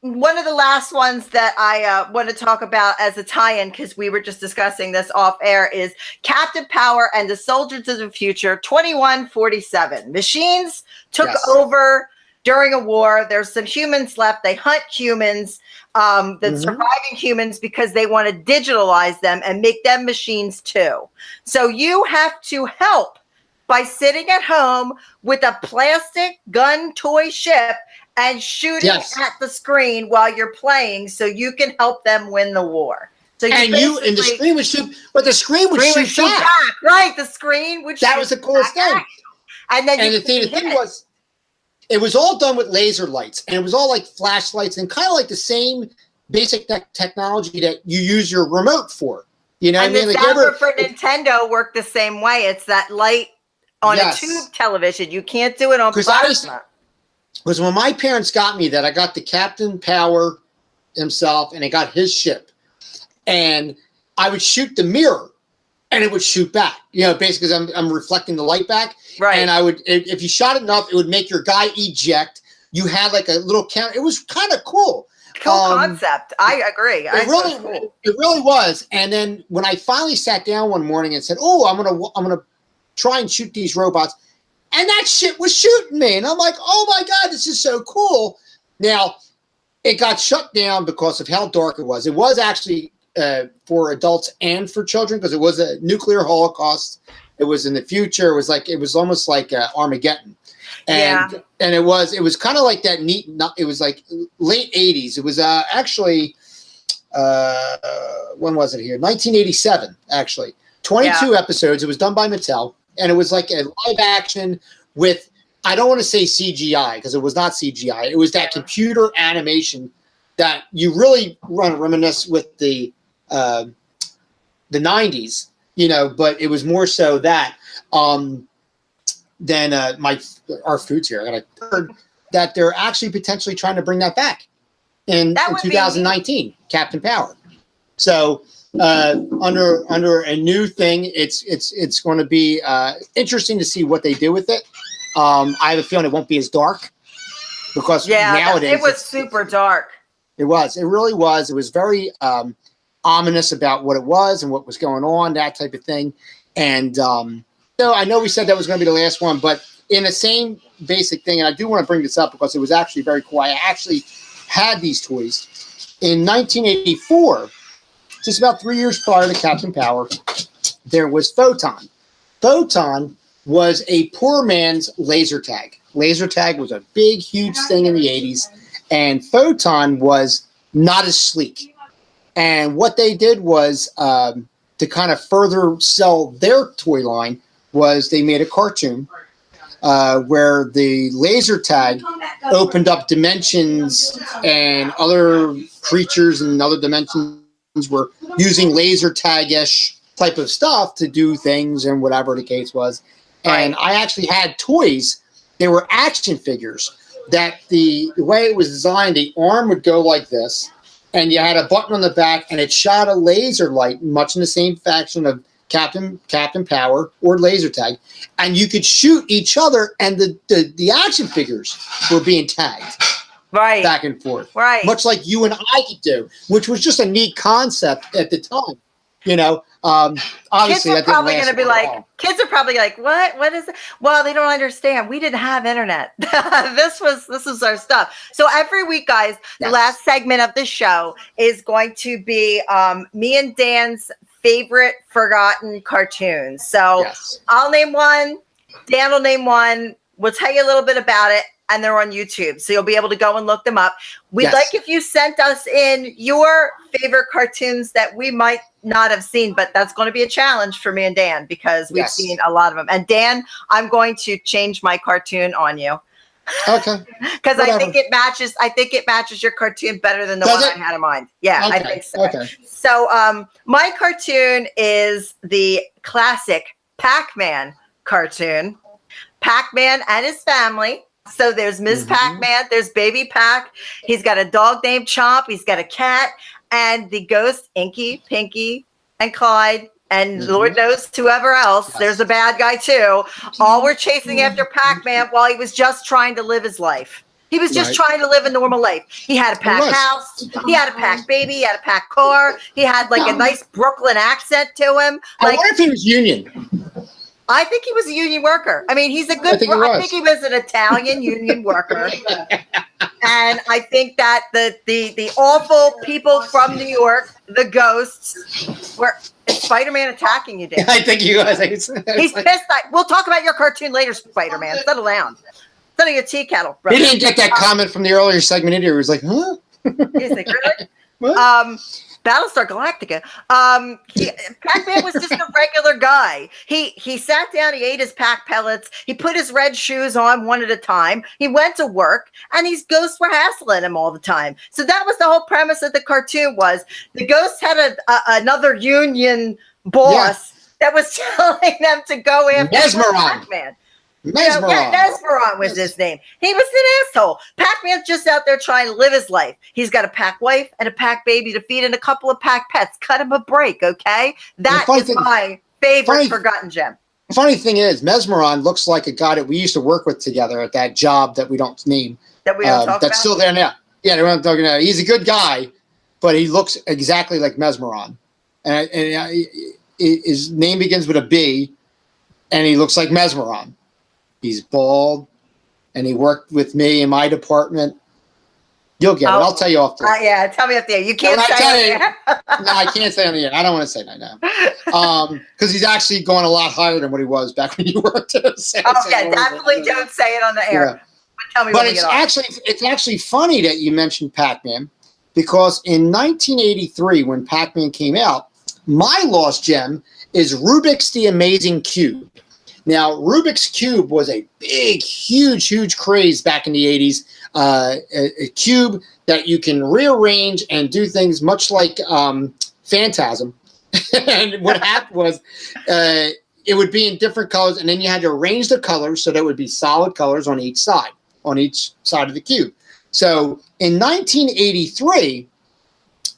One of the last ones that I want to talk about as a tie-in, because we were just discussing this off air, is Captain Power and the Soldiers of the Future 2147. Machines took over during a war. There's some humans left. They hunt humans, surviving humans, because they want to digitalize them and make them machines too. So you have to help by sitting at home with a plastic gun toy ship and shooting at the screen while you're playing, so you can help them win the war. So the screen would shoot, but the screen would shoot back. Right, the screen would shoot back. That was the coolest thing. And then the thing was, it was all done with laser lights, and it was all like flashlights and kind of like the same basic technology that you use your remote for. You know what I mean? Like for Nintendo worked the same way. It's that light on a tube television. You can't do it on plasma. Because when my parents got me that, I got the Captain Power himself, and I got his ship. And I would shoot the mirror, and it would shoot back. You know, basically, because I'm reflecting the light back. Right. And I would, if you shot it enough, it would make your guy eject. You had like a little count. It was kind of cool. Cool concept. I agree. It really was. And then when I finally sat down one morning and said, "Oh, I'm gonna try and shoot these robots," and that shit was shooting me, and I'm like, "Oh my god, this is so cool!" Now, it got shut down because of how dark it was. It was actually for adults and for children, because it was a nuclear holocaust. It was in the future. It was almost like Armageddon. And it was kind of like that neat. It was like late 80s. It was actually when was it here? 1987, actually. 22 episodes. It was done by Mattel, and it was like a live action with, I don't want to say CGI, because it was not CGI. It was that computer animation that you really reminisce with the 90s, you know, but it was more so that than our food's here. I heard that they're actually potentially trying to bring that back in 2019, Captain Power. So under a new thing, it's going to be interesting to see what they do with it. I have a feeling it won't be as dark, because nowadays it was super dark. It was. It really was. It was very ominous about what it was and what was going on, that type of thing. And so I know we said that was going to be the last one, but in the same basic thing, and I do want to bring this up because it was actually very cool. I actually had these toys in 1984, just about 3 years prior to Captain Power. There was Photon. Photon was a poor man's laser tag. Laser tag was a big, huge thing in the 80s, and Photon was not as sleek. And what they did was, to kind of further sell their toy line, was they made a cartoon where the laser tag opened up dimensions, and other creatures in other dimensions were using laser tag-ish type of stuff to do things, and whatever the case was. And I actually had toys. They were action figures that the way it was designed, the arm would go like this, and you had a button on the back, and it shot a laser light, much in the same fashion of Captain Power or laser tag, and you could shoot each other, and the action figures were being tagged back and forth, much like you and I could do, which was just a neat concept at the time. You know, obviously, kids are probably going to be like, kids are probably like, what is it? Well, they don't understand. We didn't have internet. This was our stuff. So every week, guys, the last segment of the show is going to be me and Dan's favorite forgotten cartoons. So I'll name one, Dan will name one. We'll tell you a little bit about it, and they're on YouTube, so you'll be able to go and look them up. We'd like if you sent us in your favorite cartoons that we might not have seen, but that's going to be a challenge for me and Dan, because we've seen a lot of them. And Dan, I'm going to change my cartoon on you. Okay. Because I think it matches. I think it matches your cartoon better than the one I had in mind. Yeah, I think so. Okay. So, my cartoon is the classic Pac-Man cartoon. Pac-Man and his family. So there's Ms. Pac-Man, there's Baby Pac. He's got a dog named Chomp. He's got a cat, and the ghost Inky, Pinky, and Clyde and Lord knows whoever else, there's a bad guy too, all were chasing after Pac-Man while he was just trying to live his life. He was just trying to live a normal life. He had a packed house. He had a packed baby. He had a packed car. He had like a nice Brooklyn accent to him. I Like, wonder if he was union. I think he was a union worker. I mean, he's a good. I think he was an Italian union worker, and I think that the awful people from New York, the ghosts, were Spider-Man attacking you, Dan. I think he was. He's pissed. We'll talk about your cartoon later, Spider-Man. Settle down. Settle your tea kettle, bro. He didn't get that comment from the earlier segment either. He was like, huh? He's like, really? What? Battlestar Galactica. Pac-Man was just a regular guy. He sat down, he ate his pack pellets, he put his red shoes on one at a time, he went to work, and these ghosts were hassling him all the time. So that was the whole premise of the cartoon. Was the ghosts had another union boss that was telling them to go after Pac-Man. Mesmeron was his name. He was an asshole. Pac-Man's just out there trying to live his life. He's got a pack wife and a pack baby to feed and a couple of pack pets. Cut him a break, okay? That is my favorite forgotten gem. The funny thing is, Mesmeron looks like a guy that we used to work with together at that job that we don't name. That we don't talk about? That's still there now. Yeah, we're not talking about. He's a good guy, but he looks exactly like Mesmeron. And his name begins with a B, and he looks like Mesmeron. He's bald, and he worked with me in my department. You'll get it. I'll tell you off the air. Yeah, tell me off the air. You can't say it. No, I can't say on the air. I don't want to say that now. Because he's actually going a lot higher than what he was back when you worked at definitely don't say it on the air. Yeah. But tell me but when it's actually funny that you mentioned Pac-Man, because in 1983, when Pac-Man came out, my lost gem is Rubik's The Amazing Cube. Now, Rubik's Cube was a big, huge craze back in the 80s. A cube that you can rearrange and do things much like Phantasm. And what happened was it would be in different colors, and then you had to arrange the colors so there would be solid colors on each side of the cube. So in 1983,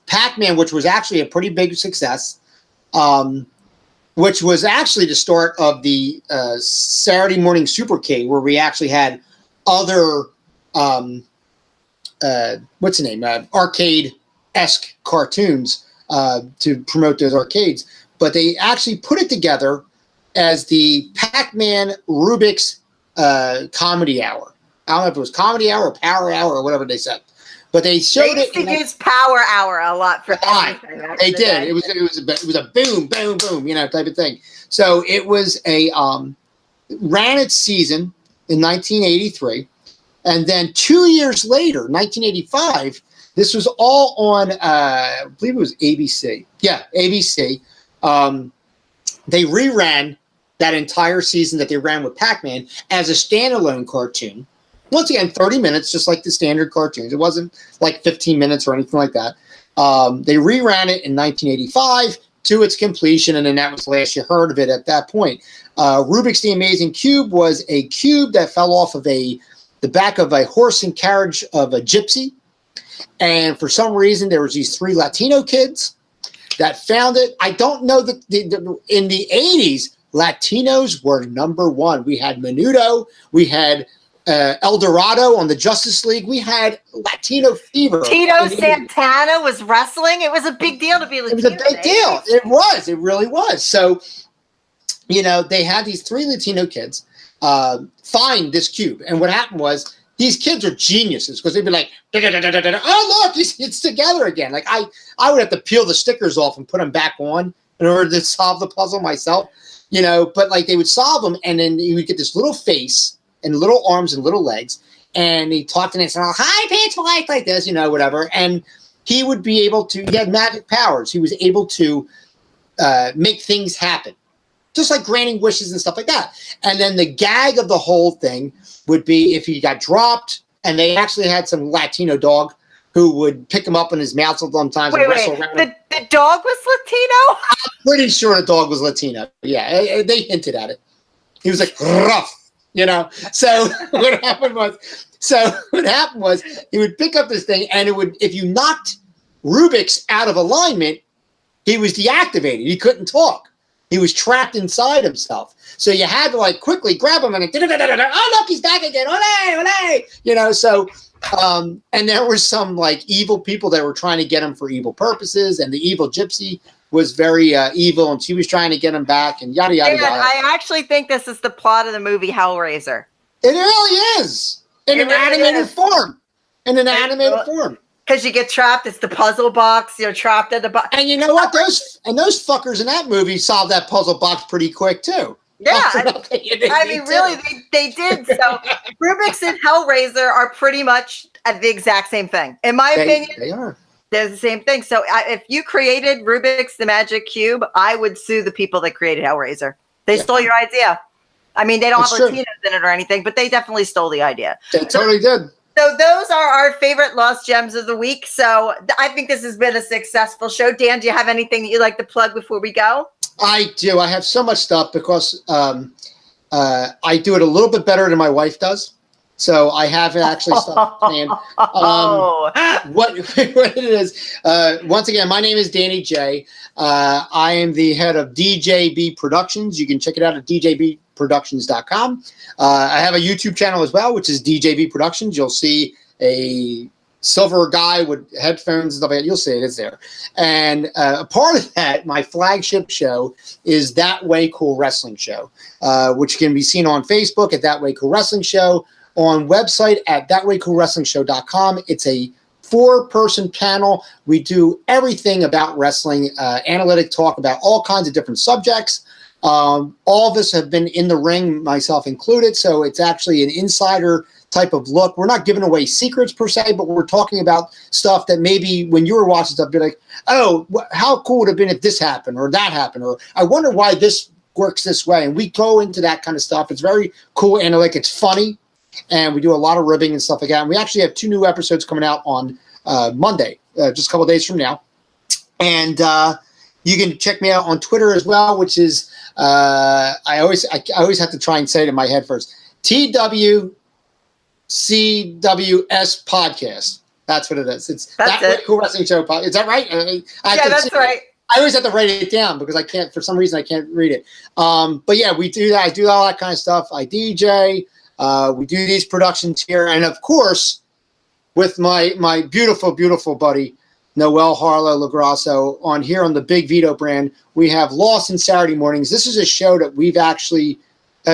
Pac-Man, which was actually a pretty big success, which was actually the start of the Saturday morning Supercade, where we actually had other, arcade-esque cartoons to promote those arcades. But they actually put it together as the Pac-Man Rubik's Comedy Hour. I don't know if it was Comedy Hour or Power Hour or whatever they said. But they showed it. They used to use Power Hour a lot for everything. They did. It was a boom, boom, boom, type of thing. So it was ran its season in 1983, and then 2 years later, 1985, this was all on I believe it was ABC. Yeah, ABC. They reran that entire season that they ran with Pac-Man as a standalone cartoon. Once again, 30 minutes, just like the standard cartoons. It wasn't like 15 minutes or anything like that. They reran it in 1985 to its completion, and then that was the last you heard of it at that point. Rubik's The Amazing Cube was a cube that fell off of the back of a horse and carriage of a gypsy. And for some reason, there was these 3 Latino kids that found it. I don't know that in the 80s, Latinos were number one. We had Menudo. We had El Dorado on the Justice League. We had Latino fever. Tito Santana was wrestling. It was a big deal to be Latino. It was a big deal. It was. It really was. So, they had these 3 Latino kids find this cube. And what happened was, these kids are geniuses, because they'd be like, oh, look, it's together again. Like, I would have to peel the stickers off and put them back on in order to solve the puzzle myself. But like they would solve them, and then you would get this little face and little arms and little legs, and he talked and he said, "Hi, pitch like this," whatever. And he would be able to. He had magic powers. He was able to make things happen, just like granting wishes and stuff like that. And then the gag of the whole thing would be if he got dropped, and they actually had some Latino dog who would pick him up in his mouth sometimes and wrestle around. The dog was Latino? I'm pretty sure the dog was Latino. Yeah, they hinted at it. He was like, rough, So what happened was he would pick up this thing, and it would, if you knocked Rubik's out of alignment, he was deactivated. He couldn't talk. He was trapped inside himself. So you had to like quickly grab him and oh look, he's back again. Ole, ole. You know, so and there were some like evil people that were trying to get him for evil purposes, and the evil gypsy was very evil, and she was trying to get him back, and yada yada yada. I actually think this is the plot of the movie Hellraiser. It really is in an animated form. In an animated form. Because you get trapped, it's the puzzle box. You're trapped at the box. And you know what? Those fuckers in that movie solved that puzzle box pretty quick too. Yeah, I mean, really, they did. So Rubik's and Hellraiser are pretty much the exact same thing, in my opinion. They are. They're the same thing. So if you created Rubik's the Magic Cube, I would sue the people that created Hellraiser. They stole your idea. I mean, they don't have Latinos in it or anything, but they definitely stole the idea. They totally did. So those are our favorite Lost Gems of the week. So I think this has been a successful show. Dan, do you have anything that you'd like to plug before we go? I do. I have so much stuff because I do it a little bit better than my wife does. So I have actually stuff planned. What it is, once again, my name is Danny J. I am the head of DJB Productions. You can check it out at djbproductions.com. I have a YouTube channel as well, which is DJB Productions. You'll see a silver guy with headphones and stuff like that. You'll see it. It's there. And a part of that, my flagship show is That Way Cool Wrestling Show, which can be seen on Facebook at That Way Cool Wrestling Show, on website at thatwaycoolwrestlingshow.com. It's a 4-person panel. We do everything about wrestling, analytic talk about all kinds of different subjects. All of us have been in the ring, myself included, so it's actually an insider type of look. We're not giving away secrets per se, but we're talking about stuff that maybe when you were watching stuff, be like, oh, how cool would it have been if this happened or that happened, or I wonder why this works this way. And we go into that kind of stuff. It's very cool, analytic. It's funny. And we do a lot of ribbing and stuff like that. And we actually have 2 new episodes coming out on Monday, just a couple of days from now. And you can check me out on Twitter as well, which is I always have to try and say it in my head first. TWCWS Podcast. That's what it is. It's That Way Cool Wrestling Show Podcast. Is that right? Yeah, that's right. I always have to write it down because I can't, for some reason, I can't read it. But yeah, we do that. I do all that kind of stuff. I DJ. We do these productions here, and of course, with my beautiful, beautiful buddy Noel Harlow Lagrasso on here on the Big Vito brand, we have Lost in Saturday Mornings. This is a show that we've actually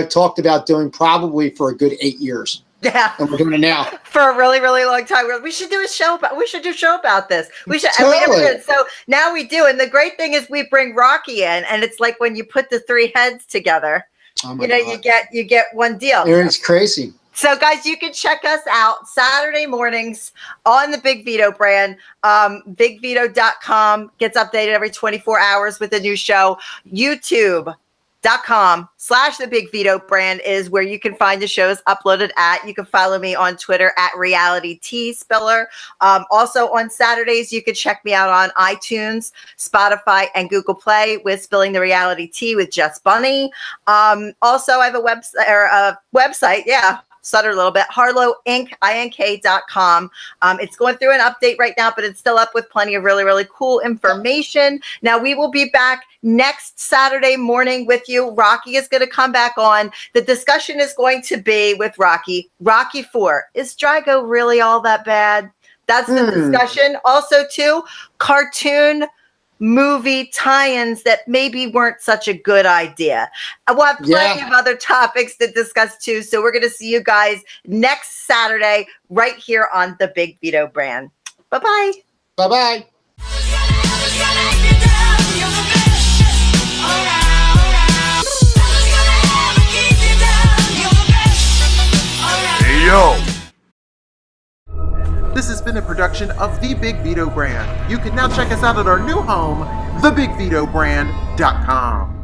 talked about doing probably for a good 8 years. Yeah, and we're doing it now for a really, really long time. We should do a show about. We should do a show about this. We should. Totally. And we never did. So now we do. And the great thing is we bring Rocky in, and it's like when you put the 3 heads together. Oh my God. you get one deal. It's crazy. So guys, you can check us out Saturday mornings on the Big Vito brand. BigVito.com gets updated every 24 hours with a new show. YouTube.com/the Big Vito brand is where you can find the shows uploaded at. You can follow me on Twitter at Reality T Spiller. Also on Saturdays, you can check me out on iTunes, Spotify, and Google Play with Spilling the Reality Tea with Jess Bunny. Also, I have a website. Yeah. Stutter a little bit, harlowink.com. It's going through an update right now, but it's still up with plenty of really, really cool information. Now, we will be back next Saturday morning with you. Rocky is going to come back on. The discussion is going to be with Rocky 4. Is Drago really all that bad? That's the discussion. Also, too, cartoon movie tie-ins that maybe weren't such a good idea. We'll have plenty of other topics to discuss too. So we're going to see you guys next Saturday right here on the Big Vito brand. Bye-bye. Bye-bye. Hey, yo. This has been a production of The Big Vito Brand. You can now check us out at our new home, thebigvitobrand.com.